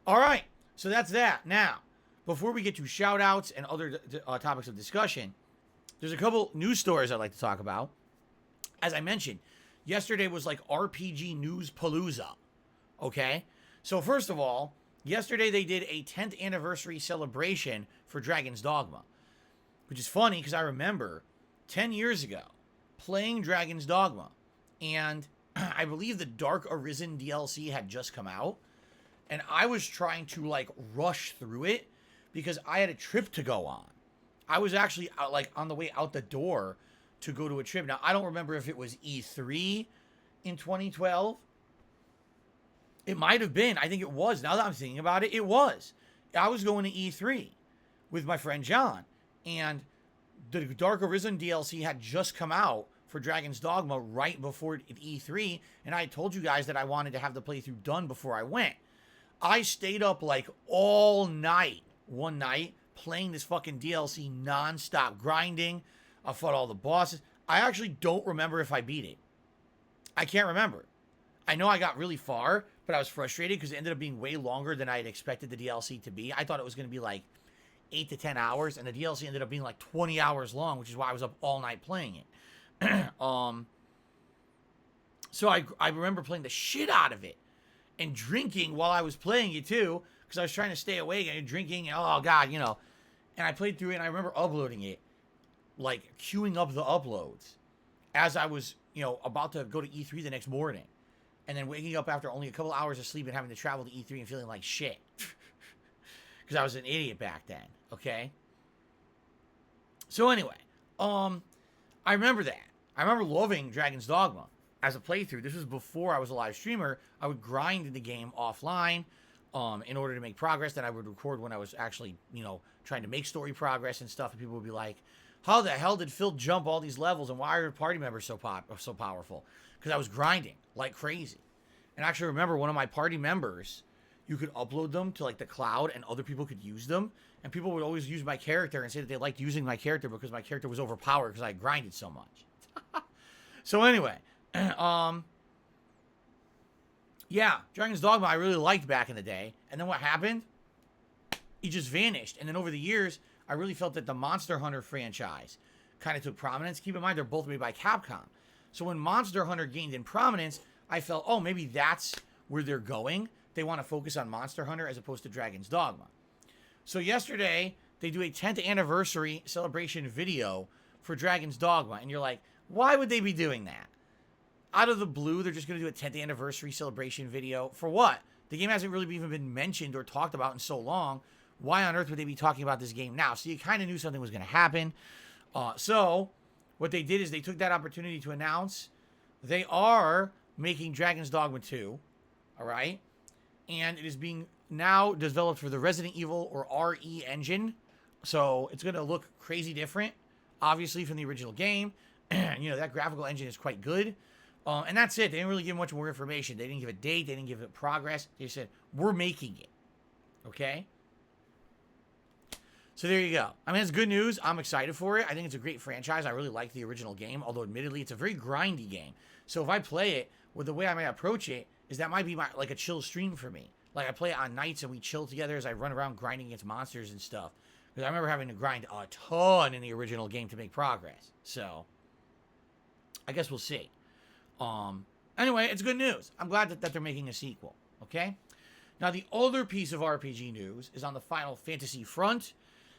A: All right. So that's that. Now, before we get to shout outs and other topics of discussion, there's a couple news stories I'd like to talk about. As I mentioned, yesterday was like RPG News Palooza. Okay? So first of all, yesterday they did a 10th anniversary celebration for Dragon's Dogma. Which is funny because I remember 10 years ago playing Dragon's Dogma. And I believe the Dark Arisen DLC had just come out. And I was trying to like rush through it because I had a trip to go on. I was actually like on the way out the door to go to a trip. Now, I don't remember if it was E3 in 2012. It might have been. I think it was. Now that I'm thinking about it, it was. I was going to E3 with my friend John. And the Dark Arisen DLC had just come out for Dragon's Dogma right before E3. And I told you guys that I wanted to have the playthrough done before I went. I stayed up like all night one night playing this fucking DLC nonstop, grinding. I fought all the bosses. I actually don't remember if I beat it. I can't remember. I know I got really far, but I was frustrated because it ended up being way longer than I had expected the DLC to be. I thought it was going to be like 8 to 10 hours, and the DLC ended up being like 20 hours long, which is why I was up all night playing it. So I remember playing the shit out of it and drinking while I was playing it too, because I was trying to stay awake and drinking, and oh God, you know. And I played through it, and I remember uploading it, like queuing up the uploads as I was, you know, about to go to E3 the next morning. And then waking up after only a couple hours of sleep and having to travel to E3 and feeling like shit. Because I was an idiot back then, okay? So anyway, I remember that. I remember loving Dragon's Dogma as a playthrough. This was before I was a live streamer. I would grind the game offline in order to make progress. Then I would record when I was actually, you know, trying to make story progress and stuff. And people would be like, how the hell did Phil jump all these levels? And why are party members so powerful? Because I was grinding like crazy. And I actually remember one of my party members, you could upload them to like the cloud and other people could use them. And people would always use my character and say that they liked using my character because my character was overpowered because I grinded so much. So anyway, yeah, Dragon's Dogma I really liked back in the day. And then what happened? He just vanished. And then over the years, I really felt that the Monster Hunter franchise kind of took prominence. Keep in mind, they're both made by Capcom. So when Monster Hunter gained in prominence, I felt, oh, maybe that's where they're going. They want to focus on Monster Hunter as opposed to Dragon's Dogma. So yesterday, they do a 10th anniversary celebration video for Dragon's Dogma. And you're like, why would they be doing that? out of the blue, they're just going to do a 10th anniversary celebration video. For what? The game hasn't really even been mentioned or talked about in so long. Why on earth would they be talking about this game now? So you kind of knew something was going to happen. So what they did is they took that opportunity to announce they are making Dragon's Dogma 2. All right. And it is being now developed for the Resident Evil or RE engine. So it's going to look crazy different, obviously, from the original game. You know, that graphical engine is quite good. And that's it. They didn't really give much more information. They didn't give a date. They didn't give it progress. They said, we're making it. Okay? So there you go. I mean, it's good news. I'm excited for it. I think it's a great franchise. I really like the original game, although admittedly, it's a very grindy game. So if I play it, with the way I might approach it, is that might be like a chill stream for me. Like I play it on nights and we chill together as I run around grinding against monsters and stuff. Because I remember having to grind a ton in the original game to make progress. So, I guess we'll see. Anyway, it's good news. I'm glad that they're making a sequel. Okay? Now, the other piece of RPG news is on the Final Fantasy front.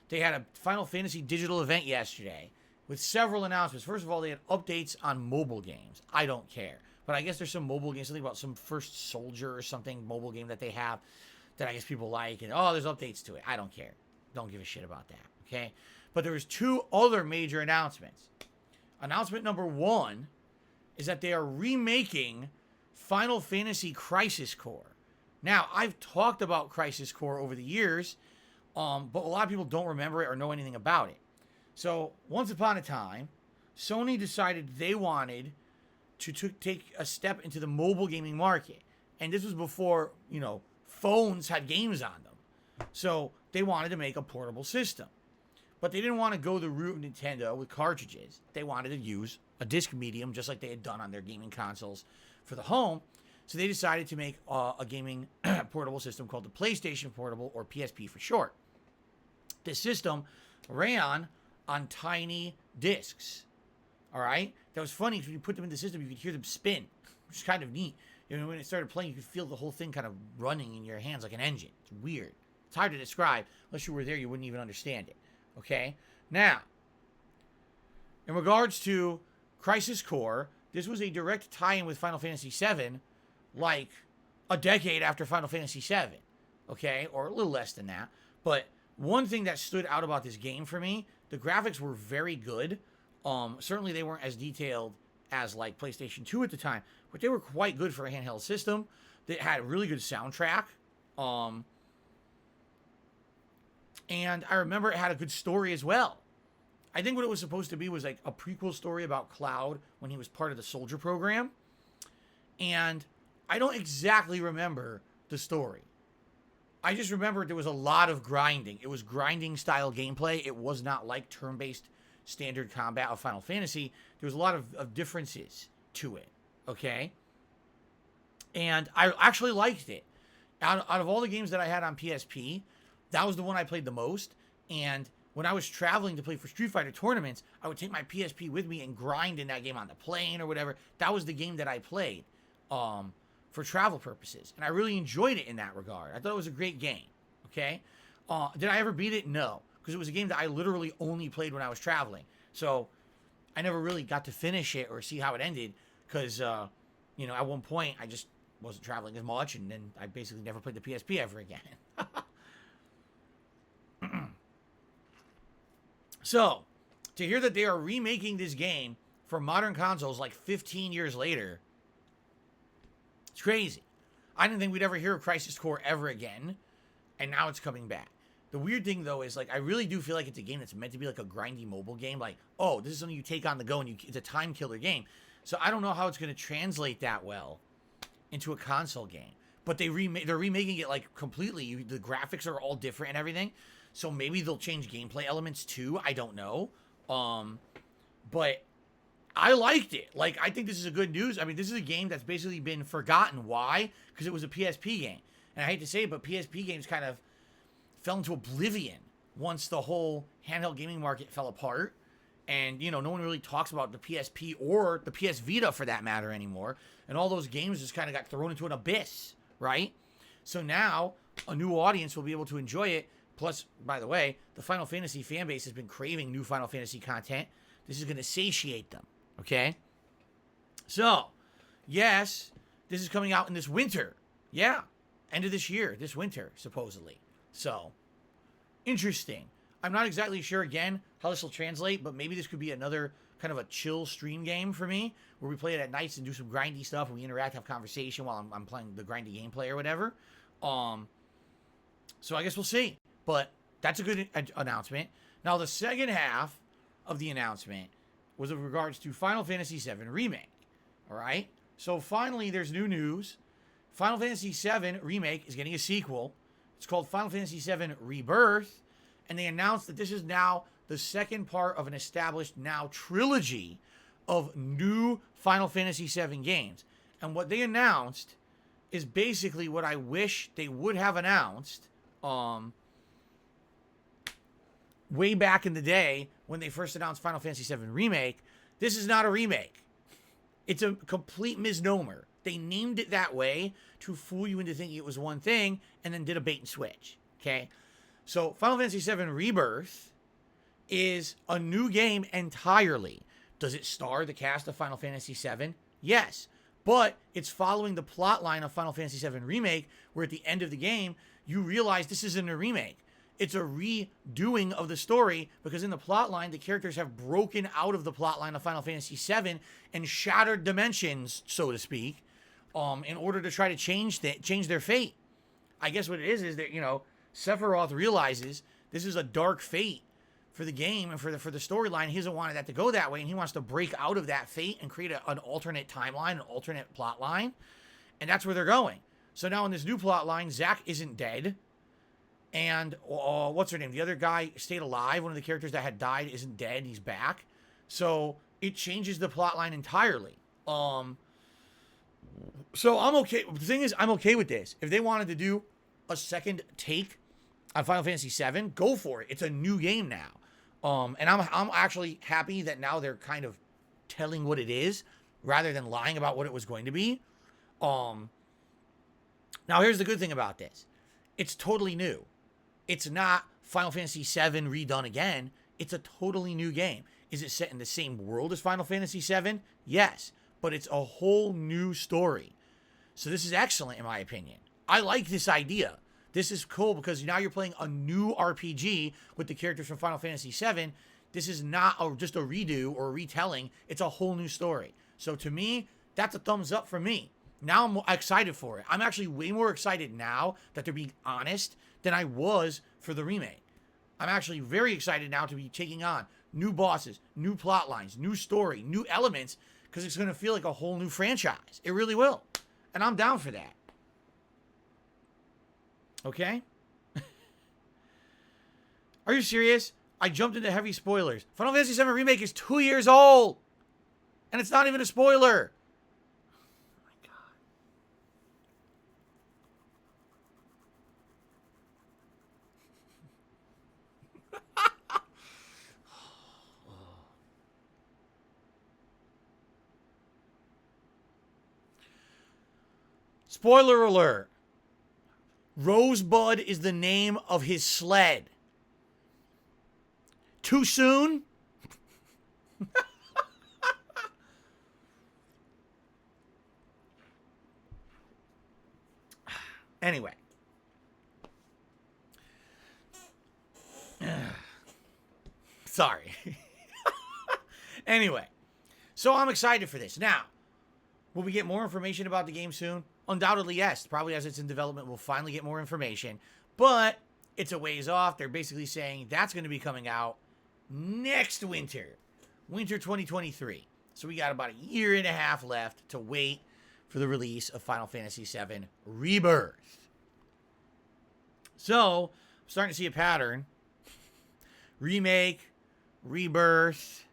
A: They had a Final Fantasy digital event yesterday with several announcements. First of all, they had updates on mobile games. I don't care. But I guess there's some mobile games, something about some First Soldier or something mobile game that they have that I guess people like. And, oh, there's updates to it. I don't care. Don't give a shit about that. Okay? But there was two other major announcements. Announcement number one is that they are remaking Final Fantasy Crisis Core. Now, I've talked about Crisis Core over the years, but a lot of people don't remember it or know anything about it. So, once upon a time, Sony decided they wanted to take a step into the mobile gaming market. And this was before, you know, phones had games on them. So, they wanted to make a portable system. But they didn't want to go the route of Nintendo with cartridges. They wanted to use a disc medium, just like they had done on their gaming consoles for the home. So they decided to make a gaming portable system called the PlayStation Portable, or PSP for short. This system ran on tiny discs. All right? That was funny because when you put them in the system, you could hear them spin, which is kind of neat. You know, when it started playing, you could feel the whole thing kind of running in your hands like an engine. It's weird. It's hard to describe. Unless you were there, you wouldn't even understand it. Okay? Now, in regards to Crisis Core, this was a direct tie-in with Final Fantasy VII, like a decade after Final Fantasy VII. Okay? Or a little less than that. But one thing that stood out about this game for me, the graphics were very good. Certainly they weren't as detailed as like PlayStation 2 at the time, but they were quite good for a handheld system. They had a really good soundtrack. And I remember it had a good story as well. I think what it was supposed to be was like a prequel story about Cloud when he was part of the soldier program. And I don't exactly remember the story. I just remember there was a lot of grinding. It was grinding style gameplay. It was not like turn-based standard combat of Final Fantasy. There was a lot of differences to it. Okay? And I actually liked it. Out of all the games that I had on PSP, that was the one I played the most. And when I was traveling to play for Street Fighter tournaments, I would take my PSP with me and grind in that game on the plane or whatever. That was the game that I played for travel purposes. And I really enjoyed it in that regard. I thought it was a great game. Okay? Did I ever beat it? No. Because it was a game that I literally only played when I was traveling. So I never really got to finish it or see how it ended. Because, you know, at one point I just wasn't traveling as much. And then I basically never played the PSP ever again. So, to hear that they are remaking this game for modern consoles like 15 years later, it's crazy. I didn't think we'd ever hear of Crisis Core ever again, and now it's coming back. The weird thing, though, is like I really do feel like it's a game that's meant to be like a grindy mobile game. Like, oh, this is something you take on the go, and it's a time killer game. So I don't know how it's going to translate that well into a console game. But they're remaking it like completely. The graphics are all different and everything. So maybe they'll change gameplay elements too. I don't know. But I liked it. Like, I think this is a good news. I mean, this is a game that's basically been forgotten. Why? Because it was a PSP game. And I hate to say it, but PSP games kind of fell into oblivion once the whole handheld gaming market fell apart. And, you know, no one really talks about the PSP or the PS Vita for that matter anymore. And all those games just kind of got thrown into an abyss, right? So now a new audience will be able to enjoy it. Plus, by the way, the Final Fantasy fan base has been craving new Final Fantasy content. This is going to satiate them, okay? So, yes, this is coming out in this winter. Yeah, end of this year, this winter, supposedly. So, interesting. I'm not exactly sure, again, how this will translate, but maybe this could be another kind of a chill stream game for me, where we play it at nights and do some grindy stuff, and we interact, have conversation while I'm playing the grindy gameplay or whatever. So I guess we'll see. But that's a good announcement. Now, the second half of the announcement was with regards to Final Fantasy VII Remake. All right? So finally, there's new news. Final Fantasy VII Remake is getting a sequel. It's called Final Fantasy VII Rebirth. And they announced that this is now the second part of an established now trilogy of new Final Fantasy VII games. And what they announced is basically what I wish they would have announced way back in the day when they first announced Final Fantasy VII Remake. This is not a remake. It's a complete misnomer. They named it that way to fool you into thinking it was one thing and then did a bait and switch. Okay? So Final Fantasy VII Rebirth is a new game entirely. Does it star the cast of Final Fantasy VII? Yes. But it's following the plot line of Final Fantasy VII Remake, where at the end of the game, you realize this isn't a remake. It's a redoing of the story, because in the plot line, the characters have broken out of the plot line of Final Fantasy VII and shattered dimensions, so to speak, in order to try to change their fate. I guess what it is that, Sephiroth realizes this is a dark fate for the game and for the storyline. He doesn't want that to go that way, and he wants to break out of that fate and create an alternate timeline, an alternate plot line, and that's where they're going. So now in this new plot line, Zack isn't dead, and what's her name? The other guy stayed alive. One of the characters that had died isn't dead. He's back. So it changes the plot line entirely. So I'm okay. The thing is, I'm okay with this. If they wanted to do a second take on Final Fantasy VII, go for it. It's a new game now. And I'm actually happy that now they're kind of telling what it is rather than lying about what it was going to be. Now here's the good thing about this. It's totally new. It's not Final Fantasy VII redone again. It's a totally new game. Is it set in the same world as Final Fantasy VII? Yes. But it's a whole new story. So this is excellent in my opinion. I like this idea. This is cool because now you're playing a new RPG with the characters from Final Fantasy VII. This is not just a redo or a retelling. It's a whole new story. So to me, that's a thumbs up for me. Now I'm excited for it. I'm actually way more excited now that they're being honest than I was for the remake. I'm actually very excited now to be taking on new bosses, new plot lines, new story, new elements, because it's going to feel like a whole new franchise. It really will. And I'm down for that. Okay? Are you serious? I jumped into heavy spoilers. Final Fantasy VII Remake is 2 years old. And it's not even a spoiler. Oh my God. Spoiler alert. Rosebud is the name of his sled. Too soon? Anyway. Sorry. Anyway. So I'm excited for this. Now, will we get more information about the game soon? Undoubtedly, yes. Probably as it's in development, we'll finally get more information. But it's a ways off. They're basically saying that's going to be coming out next winter. Winter 2023. So we got about a year and a half left to wait for the release of Final Fantasy VII Rebirth. So, I'm starting to see a pattern. Remake, Rebirth,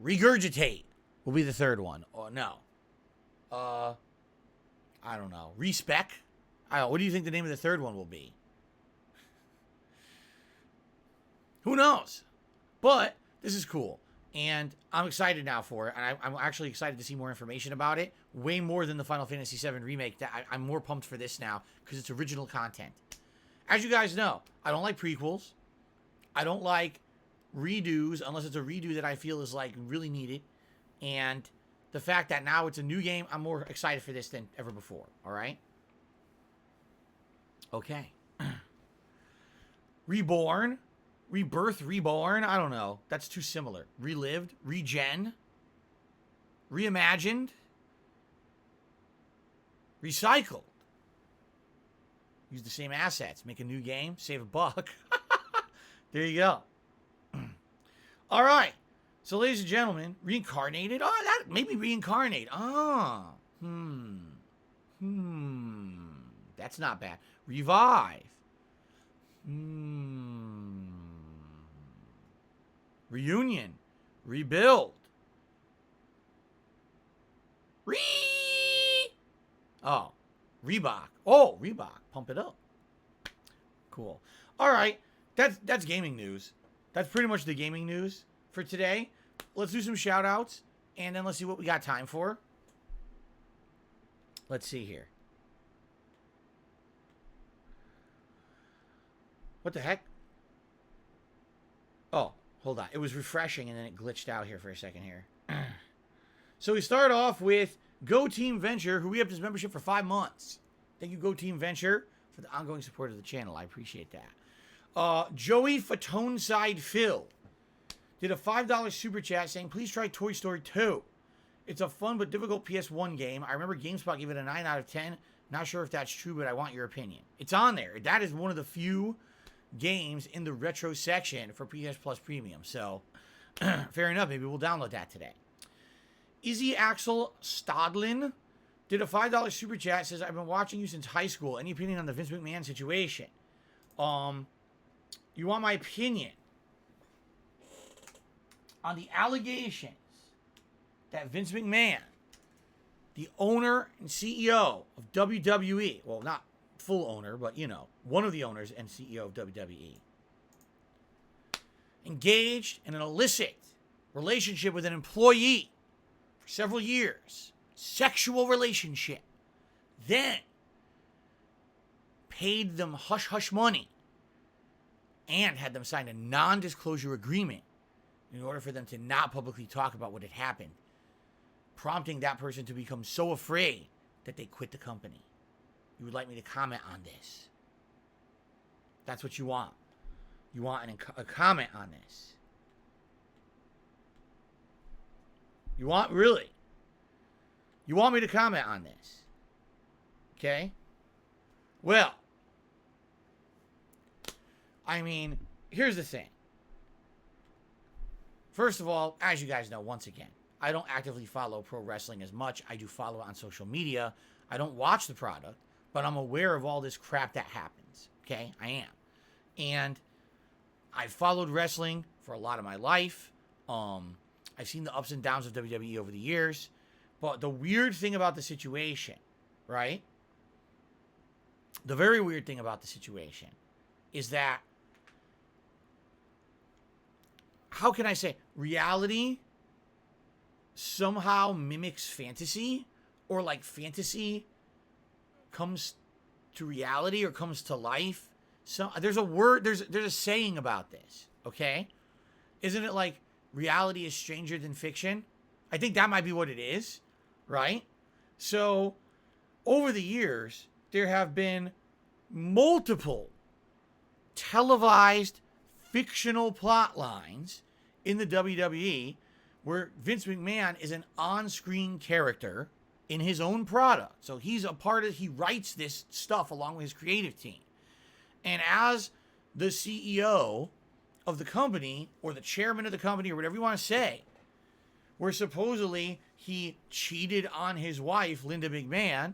A: Regurgitate will be the third one. Oh, no. I don't know. Respec? I don't know. What do you think the name of the third one will be? Who knows? But this is cool. And I'm excited now for it. And I'm actually excited to see more information about it. Way more than the Final Fantasy VII Remake. I'm more pumped for this now because it's original content. As you guys know, I don't like prequels. I don't like redos unless it's a redo that I feel is like really needed. And the fact that now it's a new game, I'm more excited for this than ever before. All right? Okay. Reborn. Rebirth, Reborn. I don't know. That's too similar. Relived. Regen. Reimagined. Recycled. Use the same assets. Make a new game. Save a buck. There you go. All right. So, ladies and gentlemen, reincarnated. Oh, that maybe reincarnate. Ah. That's not bad. Revive. Reunion. Rebuild. Oh. Reebok. Oh, Reebok. Pump it up. Cool. All right. That's gaming news. That's pretty much the gaming news for today. Let's do some shout outs and then let's see what we got time for. Let's see here. What the heck? Oh, hold on. It was refreshing and then it glitched out here for a second here. So we start off with Go Team Venture, who re-upped his membership for 5 months. Thank you, Go Team Venture, for the ongoing support of the channel. I appreciate that. Joey Fatonside Phil did a $5 super chat saying, please try Toy Story 2. It's a fun but difficult PS1 game. I remember GameSpot gave it a 9 out of 10. Not sure if that's true, but I want your opinion. It's on there. That is one of the few games in the retro section for PS Plus Premium. So, fair enough. Maybe we'll download that today. Izzy Axel Stadlin did a $5 super chat. Says, I've been watching you since high school. Any opinion on the Vince McMahon situation? You want my opinion on the allegations that Vince McMahon, the owner and CEO of WWE, well, not full owner, but, you know, one of the owners and CEO of WWE, engaged in an illicit relationship with an employee for several years, sexual relationship, then paid them hush-hush money and had them sign a non-disclosure agreement in order for them to not publicly talk about what had happened, prompting that person to become so afraid that they quit the company. You would like me to comment on this? That's what you want. You want a comment on this. You want, really? You want me to comment on this? Okay? Well, I mean, here's the thing. First of all, as you guys know, once again, I don't actively follow pro wrestling as much. I do follow it on social media. I don't watch the product, but I'm aware of all this crap that happens. Okay? I am. And I've followed wrestling for a lot of my life. I've seen the ups and downs of WWE over the years. But the weird thing about the situation, right? The very weird thing about the situation is that, how can I say, reality somehow mimics fantasy, or like fantasy comes to reality or comes to life. So there's a word, there's a saying about this, okay? Isn't it like reality is stranger than fiction? I think that might be what it is, right? So over the years, there have been multiple televised fictional plot lines in the WWE where Vince McMahon is an on-screen character in his own product. So he's a part of, he writes this stuff along with his creative team. And as the CEO of the company, or the chairman of the company, or whatever you want to say, where supposedly he cheated on his wife, Linda McMahon,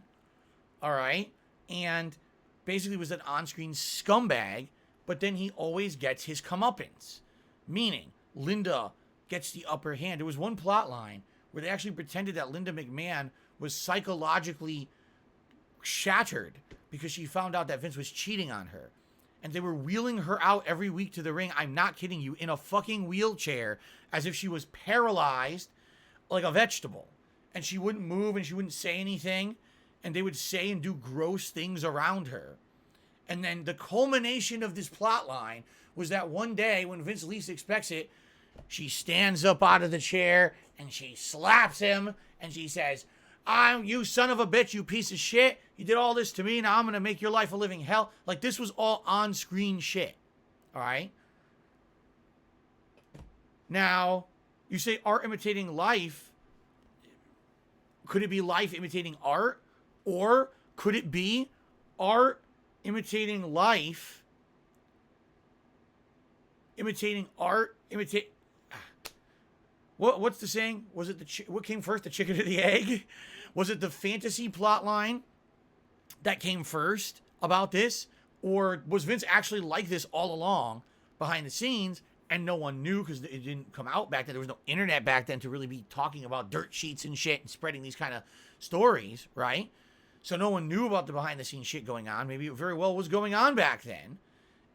A: all right, and basically was an on-screen scumbag, but then he always gets his comeuppance. Meaning, Linda gets the upper hand. There was one plot line where they actually pretended that Linda McMahon was psychologically shattered because she found out that Vince was cheating on her. And they were wheeling her out every week to the ring, I'm not kidding you, in a fucking wheelchair, as if she was paralyzed like a vegetable. And she wouldn't move and she wouldn't say anything. And they would say and do gross things around her. And then the culmination of this plot line was that one day when Vince least expects it, She stands up out of the chair and she slaps him and she says, you son of a bitch, you piece of shit. You did all this to me. Now I'm going to make your life a living hell. Like, this was all on-screen shit. All right? Now, you say art imitating life. Could it be life imitating art? Or could it be art imitating life, imitating art, what's the saying? Was it what came first, the chicken or the egg? Was it the fantasy plot line that came first about this? Or was Vince actually like this all along behind the scenes and no one knew because it didn't come out back then? There was no internet back then to really be talking about dirt sheets and shit and spreading these kind of stories, right? So no one knew about the behind the scenes shit going on. Maybe it very well was going on back then.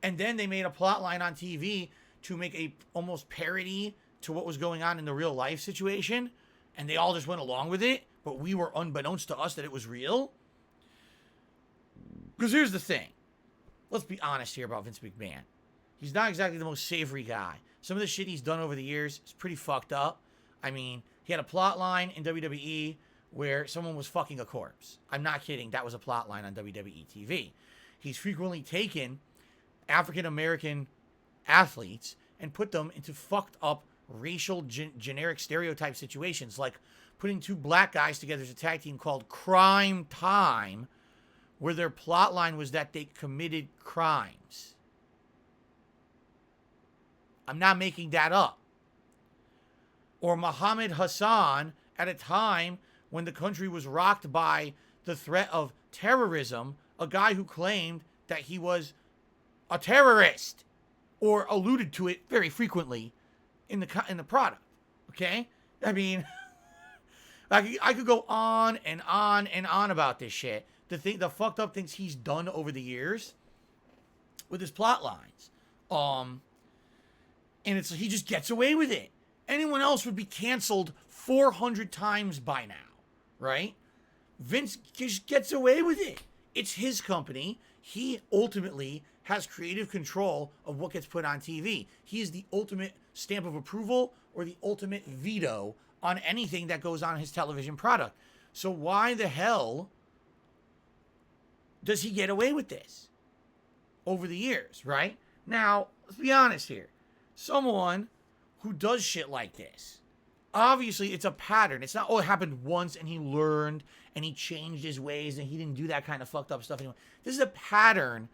A: And then they made a plot line on TV to make a almost parody to what was going on in the real life situation. And they all just went along with it. But we were unbeknownst to us that it was real. Because here's the thing. Let's be honest here about Vince McMahon. He's not exactly the most savory guy. Some of the shit he's done over the years is pretty fucked up. I mean, he had a plot line in WWE where someone was fucking a corpse. I'm not kidding. That was a plot line on WWE TV. He's frequently taken African-American athletes and put them into fucked up racial generic stereotype situations, like putting two black guys together as a tag team called Crime Time, where their plot line was that they committed crimes. I'm not making that up. Or Muhammad Hassan at a time when the country was rocked by the threat of terrorism, a guy who claimed that he was a terrorist or alluded to it very frequently in the product. Okay? I mean, I could go on and on and on about this shit. The fucked up things he's done over the years with his plot lines. And he just gets away with it. Anyone else would be canceled 400 times by now, right? Vince just gets away with it. It's his company. He ultimately has creative control of what gets put on TV. He is the ultimate stamp of approval or the ultimate veto on anything that goes on his television product. So why the hell does he get away with this over the years, right? Now, let's be honest here. Someone who does shit like this, obviously it's a pattern. It's not, oh, it happened once and he learned and he changed his ways and he didn't do that kind of fucked up stuff anymore. This is a pattern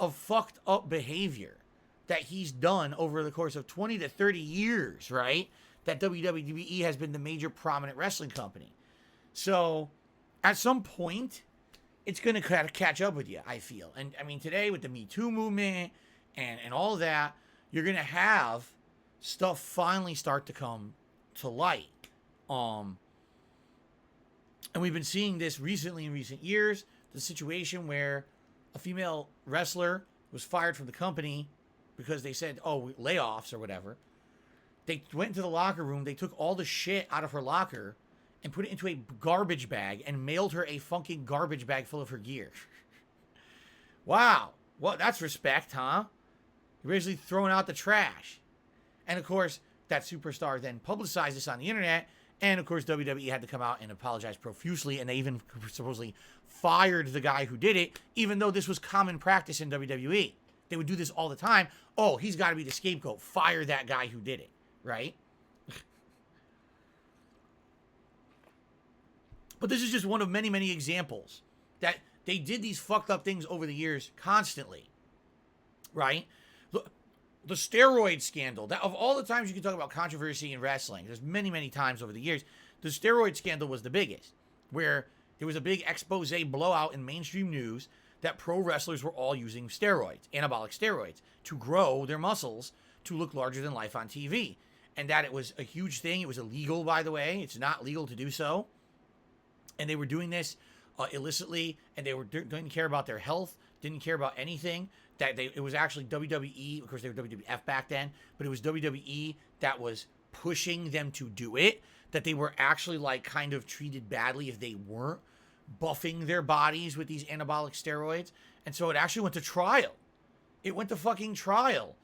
A: of fucked up behavior that he's done over the course of 20 to 30 years, right? That WWE has been the major prominent wrestling company. So at some point, it's going to kind of catch up with you, I feel. And I mean, today with the Me Too movement and all of that, you're going to have stuff finally start to come to light. And we've been seeing this recently in recent years, the situation where a female wrestler was fired from the company because they said, oh, layoffs or whatever. They went into the locker room, they took all the shit out of her locker and put it into a garbage bag and mailed her a fucking garbage bag full of her gear. Wow. Well, that's respect, huh? You're basically throwing out the trash. And of course, that superstar then publicized this on the internet. And of course, WWE had to come out and apologize profusely. And they even supposedly fired the guy who did it, even though this was common practice in WWE. They would do this all the time. Oh, he's got to be the scapegoat. Fire that guy who did it, right? But this is just one of many, many examples that they did these fucked up things over the years constantly, right? The steroid scandal, that of all the times you can talk about controversy in wrestling, there's many, many times over the years, the steroid scandal was the biggest, where there was a big expose blowout in mainstream news that pro wrestlers were all using steroids, anabolic steroids, to grow their muscles to look larger than life on TV. And that it was a huge thing. It was illegal, by the way. It's not legal to do so. And they were doing this illicitly, and they didn't care about their health, didn't care about anything. It was actually WWE, of course they were WWF back then, but it was WWE that was pushing them to do it, that they were actually like kind of treated badly if they weren't buffing their bodies with these anabolic steroids. And so it actually went to trial. It went to fucking trial.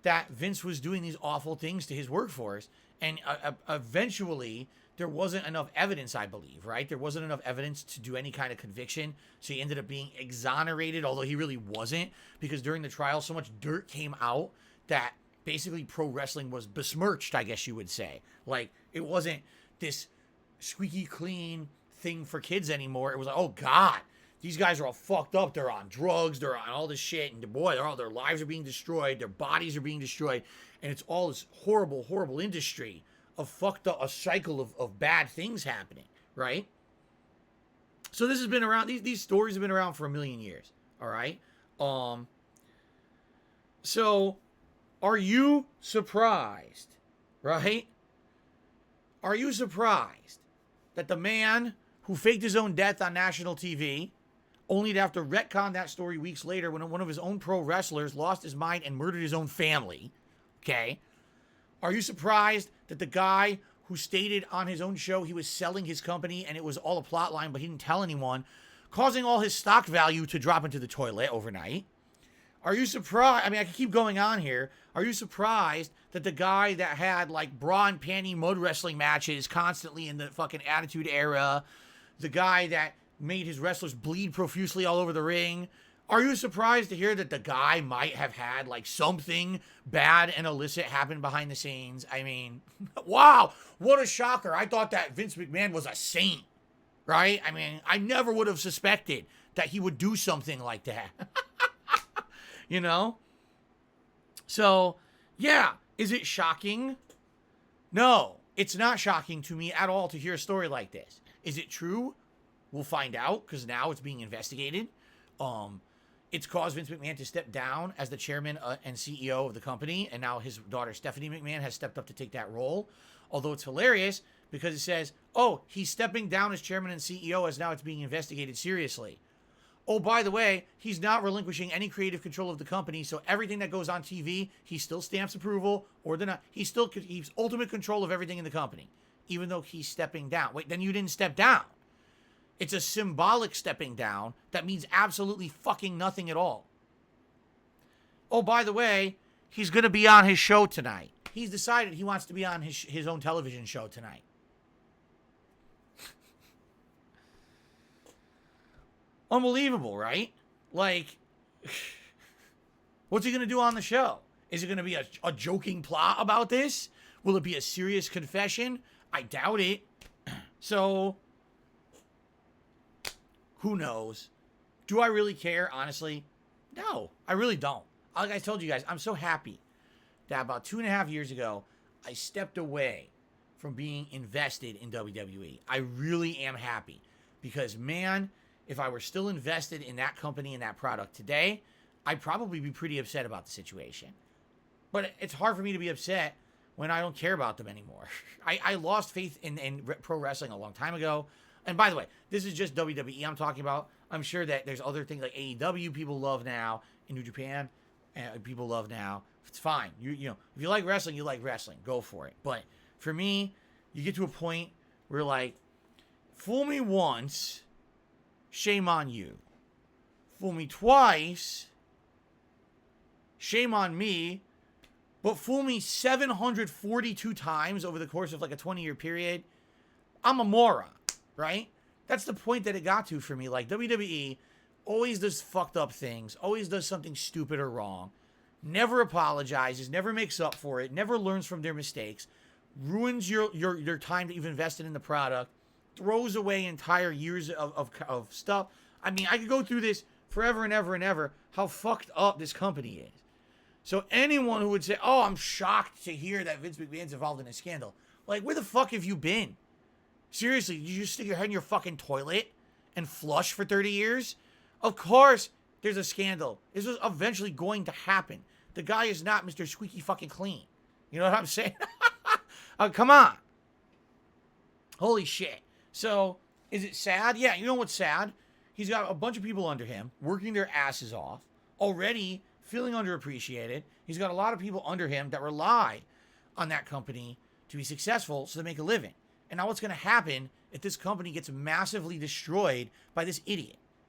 A: that Vince was doing these awful things to his workforce. And eventually, there wasn't enough evidence, I believe, right? There wasn't enough evidence to do any kind of conviction. So he ended up being exonerated, although he really wasn't, because during the trial, so much dirt came out that basically pro wrestling was besmirched, I guess you would say. Like, it wasn't this squeaky clean thing for kids anymore. It was like, oh God, these guys are all fucked up. They're on drugs. They're on all this shit. And boy, their lives are being destroyed. Their bodies are being destroyed. And it's all this horrible, horrible industry of fucked up, a cycle of bad things happening, right? So this has been around, these stories have been around for 1,000,000 years, all right? So are you surprised, right? Are you surprised that the man who faked his own death on national TV, only to have to retcon that story weeks later when one of his own pro wrestlers lost his mind and murdered his own family, okay? Are you surprised that the guy who stated on his own show he was selling his company and it was all a plot line, but he didn't tell anyone, causing all his stock value to drop into the toilet overnight? Are you surprised? I mean, I can keep going on here. Are you surprised that the guy that had like bra and panty mud wrestling matches constantly in the fucking Attitude Era, the guy that made his wrestlers bleed profusely all over the ring, are you surprised to hear that the guy might have had like something bad and illicit happen behind the scenes? I mean, wow, what a shocker. I thought that Vince McMahon was a saint, right? I mean, I never would have suspected that he would do something like that. You know? So, yeah, is it shocking? No, it's not shocking to me at all to hear a story like this. Is it true? We'll find out, because now it's being investigated. It's caused Vince McMahon to step down as the chairman and CEO of the company, and now his daughter Stephanie McMahon has stepped up to take that role. Although it's hilarious because it says, oh, he's stepping down as chairman and CEO as now it's being investigated seriously. Oh, by the way, he's not relinquishing any creative control of the company, so everything that goes on TV, he still stamps approval, or he's ultimate control of everything in the company, even though he's stepping down. Wait, then you didn't step down. It's a symbolic stepping down that means absolutely fucking nothing at all. Oh, by the way, he's going to be on his show tonight. He's decided he wants to be on his own television show tonight. Unbelievable, right? Like, what's he going to do on the show? Is it going to be a joking plot about this? Will it be a serious confession? I doubt it. So, who knows? Do I really care, honestly? No, I really don't. Like I told you guys, I'm so happy that about 2.5 years ago, I stepped away from being invested in WWE. I really am happy because, man, if I were still invested in that company and that product today, I'd probably be pretty upset about the situation. But it's hard for me to be upset when I don't care about them anymore. I lost faith in pro wrestling a long time ago. And by the way, this is just WWE I'm talking about. I'm sure that there's other things like AEW people love now, in New Japan people love now. It's fine. You know, if you like wrestling, you like wrestling. Go for it. But for me, you get to a point where like, fool me once, shame on you. Fool me twice, shame on me. But fool me 742 times over the course of like a 20-year period, I'm a moron, right? That's the point that it got to for me. Like, WWE always does fucked up things, always does something stupid or wrong, never apologizes, never makes up for it, never learns from their mistakes, ruins your time that you've invested in the product, throws away entire years of stuff. I mean, I could go through this forever and ever and ever, how fucked up this company is. So anyone who would say, oh, I'm shocked to hear that Vince McMahon's involved in a scandal. Like, where the fuck have you been? Seriously, did you just stick your head in your fucking toilet and flush for 30 years? Of course there's a scandal. This was eventually going to happen. The guy is not Mr. Squeaky fucking clean. You know what I'm saying? Come on. Holy shit. So, is it sad? Yeah, you know what's sad? He's got a bunch of people under him working their asses off, already feeling underappreciated. He's got a lot of people under him that rely on that company to be successful so they make a living. And now what's going to happen if this company gets massively destroyed by this idiot?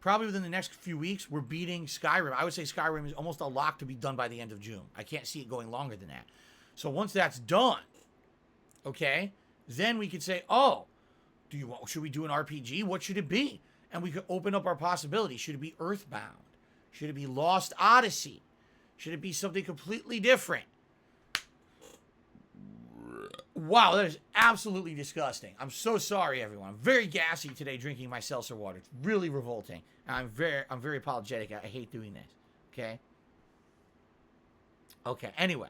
A: probably within the next few weeks, we're beating Skyrim. I would say Skyrim is almost a lock to be done by the end of June. I can't see it going longer than that. So once that's done, okay, then we could say, oh, should we do an RPG? What should it be? And we could open up our possibilities. Should it be Earthbound? Should it be Lost Odyssey? Should it be something completely different? Wow, that is absolutely disgusting. I'm so sorry, everyone. I'm very gassy today drinking my seltzer water. It's really revolting. I'm very apologetic. I hate doing this. Okay? Okay, anyway.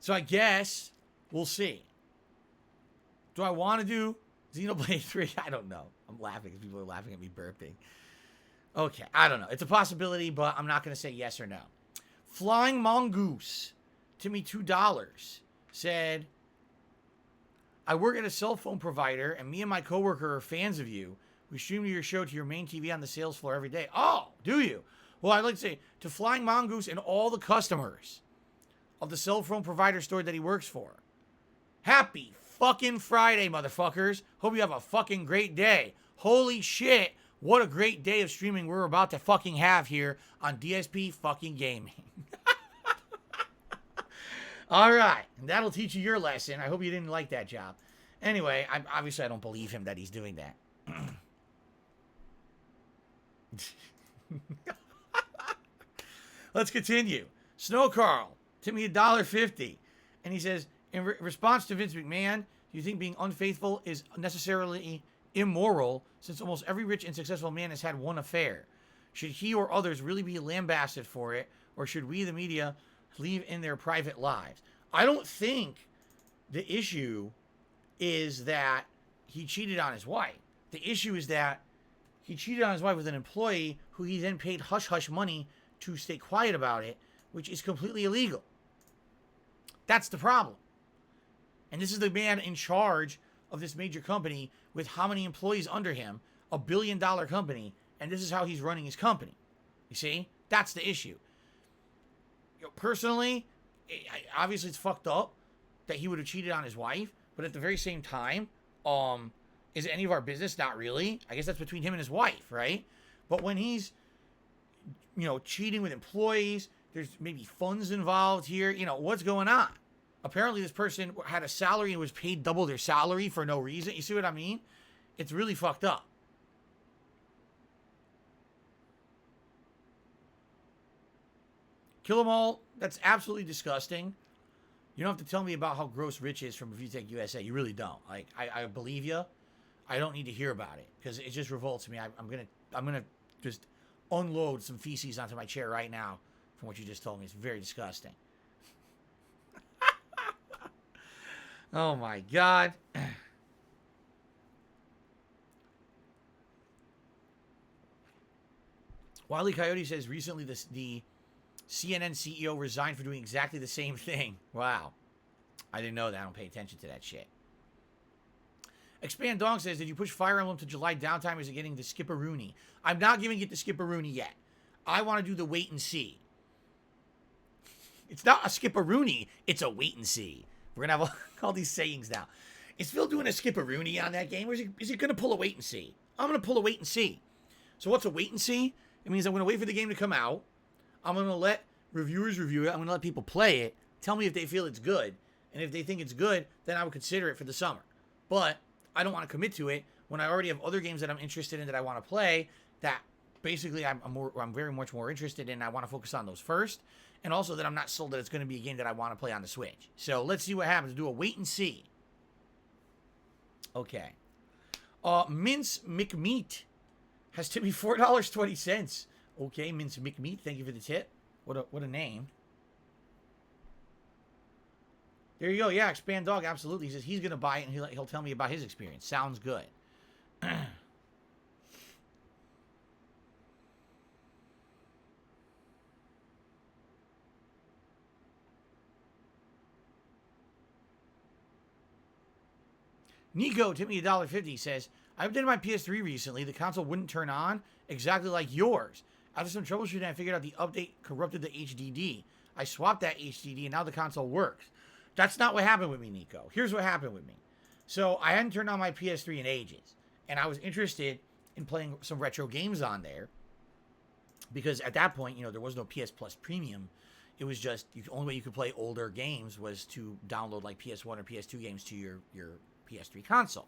A: So I guess we'll see. Do I want to do Xenoblade 3? I don't know. I'm laughing because people are laughing at me burping. Okay, I don't know. It's a possibility, but I'm not going to say yes or no. Flying Mongoose, Timmy $2, said, I work at a cell phone provider, and me and my coworker are fans of you. We stream your show to your main TV on the sales floor every day. Oh, do you? Well, I'd like to say to Flying Mongoose and all the customers of the cell phone provider store that he works for. Happy fucking Friday, motherfuckers. Hope you have a fucking great day. Holy shit. What a great day of streaming we're about to fucking have here on DSP fucking Gaming. All right. And that'll teach you your lesson. I hope you didn't like that job. Anyway, obviously I don't believe him that he's doing that. Let's continue. Snow Carl, Timmy $1.50. And he says, in response to Vince McMahon, do you think being unfaithful is necessarily immoral since almost every rich and successful man has had one affair? Should he or others really be lambasted for it, or should we, the media, leave in their private lives? I don't think the issue is that he cheated on his wife. The issue is that he cheated on his wife with an employee who he then paid hush-hush money to stay quiet about it, which is completely illegal. That's the problem. And this is the man in charge of this major company with how many employees under him, a $1 billion company, and this is how he's running his company. You see? That's the issue. Personally, obviously it's fucked up that he would have cheated on his wife, but at the very same time, is it any of our business? Not really. I guess that's between him and his wife, right? But when he's, cheating with employees, there's maybe funds involved here, what's going on? Apparently this person had a salary and was paid double their salary for no reason. You see what I mean? It's really fucked up. Kill 'em all. That's absolutely disgusting. You don't have to tell me about how gross Rich is from Review Tech USA. You really don't. Like, I believe you. I don't need to hear about it because it just revolts me. I'm gonna just unload some feces onto my chair right now from what you just told me. It's very disgusting. Oh my God. Wile E. Coyote says recently the CNN CEO resigned for doing exactly the same thing. Wow. I didn't know that. I don't pay attention to that shit. Expand Dong says, did you push Fire Emblem to July downtime or is it getting the skipperoonie? I'm not giving it the skipperoonie yet. I want to do the wait and see. It's not a skipperoonie. It's a wait and see. We're going to have all these sayings now. Is Phil doing a skipperoonie on that game or is he going to pull a wait and see? I'm going to pull a wait and see. So what's a wait and see? It means I'm going to wait for the game to come out. I'm going to let reviewers review it. I'm going to let people play it. Tell me if they feel it's good. And if they think it's good, then I would consider it for the summer. But I don't want to commit to it when I already have other games that I'm interested in that I want to play that basically I'm very much more interested in. I want to focus on those first. And also that I'm not sold that it's going to be a game that I want to play on the Switch. So let's see what happens. Do a wait and see. Okay. Mince McMeat has tipped me $4.20. Okay, Mince McMeat, thank you for the tip. What a name. There you go. Yeah, Expand Dog, absolutely. He says he's going to buy it and he'll tell me about his experience. Sounds good. Nico, tip me $1.50, says, I updated my PS3 recently. The console wouldn't turn on, exactly like yours. After some troubleshooting, I figured out the update corrupted the HDD. I swapped that HDD, and now the console works. That's not what happened with me, Nico. Here's what happened with me. So, I hadn't turned on my PS3 in ages, and I was interested in playing some retro games on there. Because at that point, there was no PS Plus Premium. It was just the only way you could play older games was to download like PS1 or PS2 games to your PS3 console.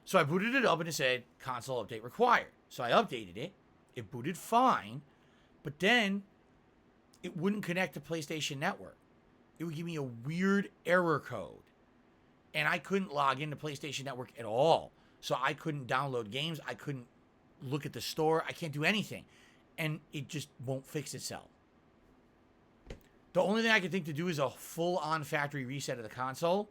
A: So I booted it up and it said console update required. So I updated it. It booted fine, but then it wouldn't connect to PlayStation Network. It would give me a weird error code. And I couldn't log into PlayStation Network at all. So I couldn't download games. I couldn't look at the store. I can't do anything. And it just won't fix itself. The only thing I could think to do is a full-on factory reset of the console.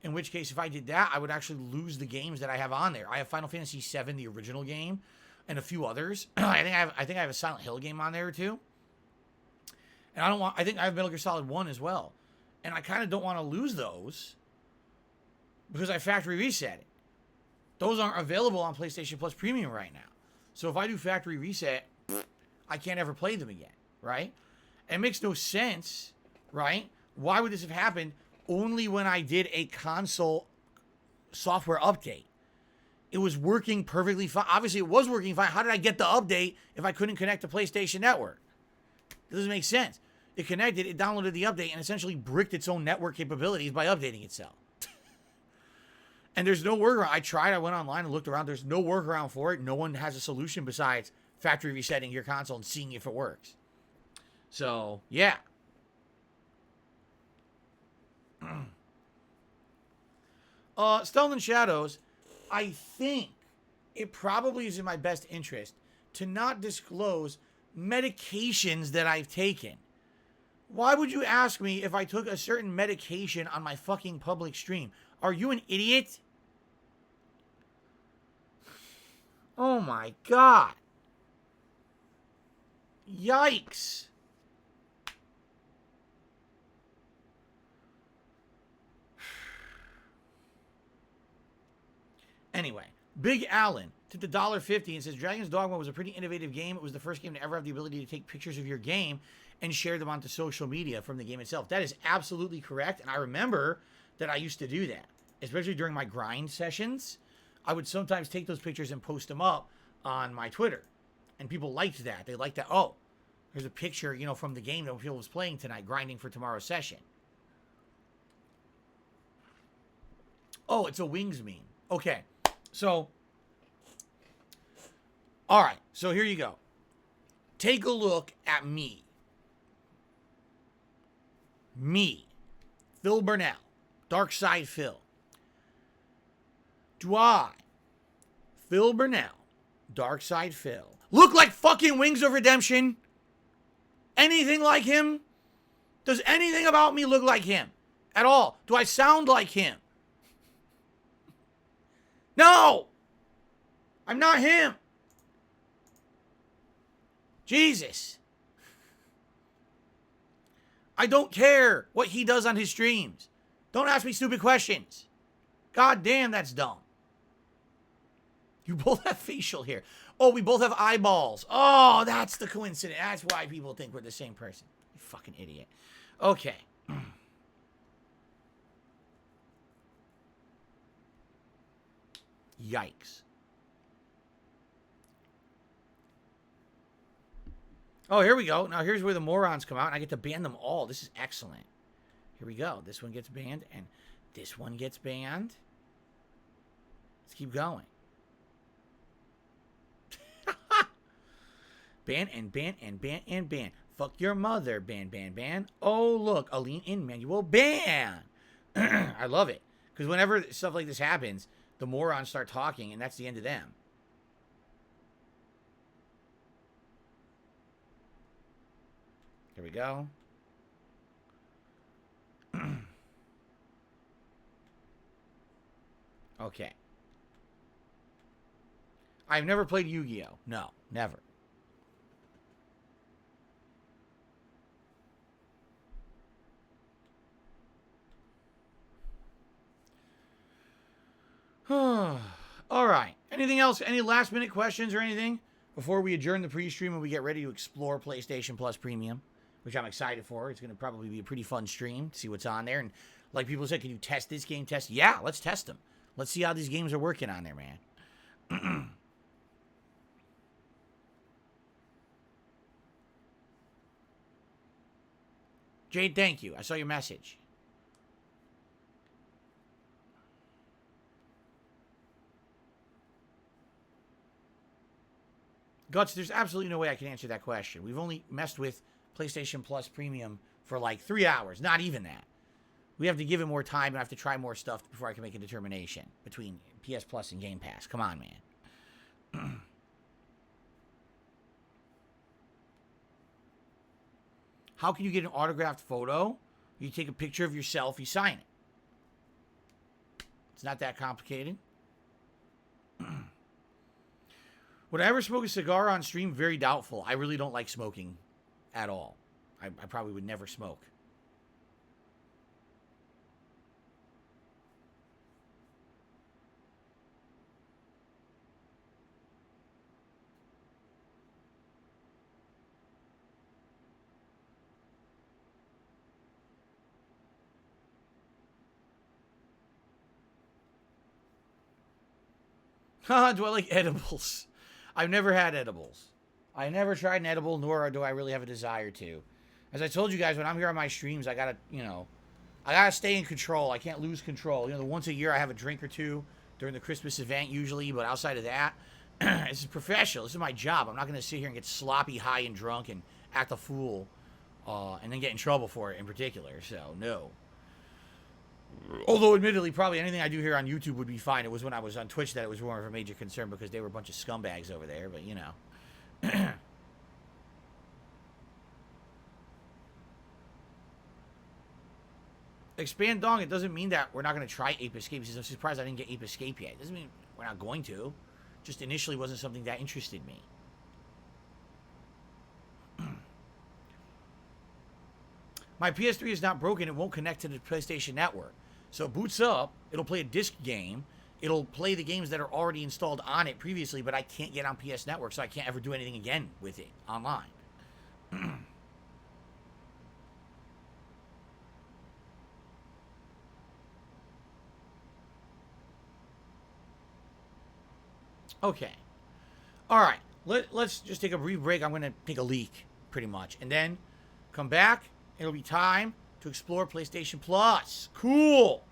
A: In which case, if I did that, I would actually lose the games that I have on there. I have Final Fantasy VII, the original game, and a few others. I think I have a Silent Hill game on there too. And I think I have Metal Gear Solid 1 as well. And I kind of don't want to lose those because I factory reset it. Those aren't available on PlayStation Plus Premium right now. So if I do factory reset, I can't ever play them again, right? It makes no sense, right? Why would this have happened only when I did a console software update? It was working perfectly fine. Obviously, it was working fine. How did I get the update if I couldn't connect to PlayStation Network? It doesn't make sense. It connected, it downloaded the update, and essentially bricked its own network capabilities by updating itself. And there's no workaround. I tried, I went online and looked around. There's no workaround for it. No one has a solution besides factory resetting your console and seeing if it works. So, yeah. Stealth and Shadows, I think it probably is in my best interest to not disclose medications that I've taken. Why would you ask me if I took a certain medication on my fucking public stream? Are you an idiot? Oh my God. Yikes. Anyway, Big Allen took the $1.50 and says Dragon's Dogma was a pretty innovative game. It was the first game to ever have the ability to take pictures of your game and share them onto social media from the game itself. That is absolutely correct. And I remember that I used to do that, especially during my grind sessions. I would sometimes take those pictures and post them up on my Twitter. And people liked that. They liked that. Oh, there's a picture, from the game that Phil was playing tonight, grinding for tomorrow's session. Oh, it's a Wings meme. Okay. So, all right. So here you go. Take a look at me. Me. Phil Burnell. Dark Side Phil. Do I, Phil Burnell, Dark Side Phil, look like fucking Wings of Redemption? Anything like him? Does anything about me look like him? At all? Do I sound like him? No! I'm not him. Jesus. I don't care what he does on his streams. Don't ask me stupid questions. God damn, that's dumb. You both have facial hair. Oh, we both have eyeballs. Oh, that's the coincidence. That's why people think we're the same person. You fucking idiot. Okay. Yikes. Oh, here we go. Now here's where the morons come out, and I get to ban them all. This is excellent. Here we go. This one gets banned, and this one gets banned. Let's keep going. Ban and ban and ban and ban. Fuck your mother. Ban, ban, ban. Oh, look. Aline in manual ban. I love it. Because whenever stuff like this happens, the morons start talking, and that's the end of them. Here we go. Okay. I've never played Yu-Gi-Oh! No, never. All right. Anything else? Any last minute questions or anything before we adjourn the pre-stream and we get ready to explore PlayStation Plus Premium, which I'm excited for. It's going to probably be a pretty fun stream to see what's on there. And like people said, can you test this game? Yeah, let's test them. Let's see how these games are working on there, man. Jade, thank you. I saw your message. Guts, there's absolutely no way I can answer that question. We've only messed with PlayStation Plus Premium for like 3 hours. Not even that. We have to give it more time and I have to try more stuff before I can make a determination between PS Plus and Game Pass. Come on, man. How can you get an autographed photo? You take a picture of yourself, you sign it. It's not that complicated. Would I ever smoke a cigar on stream? Very doubtful. I really don't like smoking at all. I probably would never smoke. Do I like edibles? I've never had edibles. I never tried an edible, nor do I really have a desire to. As I told you guys, when I'm here on my streams, I gotta, I gotta stay in control. I can't lose control. The once a year I have a drink or two during the Christmas event usually, but outside of that, this is professional. This is my job. I'm not gonna sit here and get sloppy, high, and drunk and act a fool, and then get in trouble for it in particular. So no. Although, admittedly, probably anything I do here on YouTube would be fine. It was when I was on Twitch that it was more of a major concern because they were a bunch of scumbags over there, but Expand Dong, it doesn't mean that we're not going to try Ape Escape. I'm surprised I didn't get Ape Escape yet. It doesn't mean we're not going to. Just initially wasn't something that interested me. My PS3 is not broken. It won't connect to the PlayStation Network. So it boots up. It'll play a disc game. It'll play the games that are already installed on it previously, but I can't get on PS Network, so I can't ever do anything again with it online. Okay. All right. Let's just take a brief break. I'm going to take a leak, pretty much. And then come back. It'll be time to explore PlayStation Plus. Cool.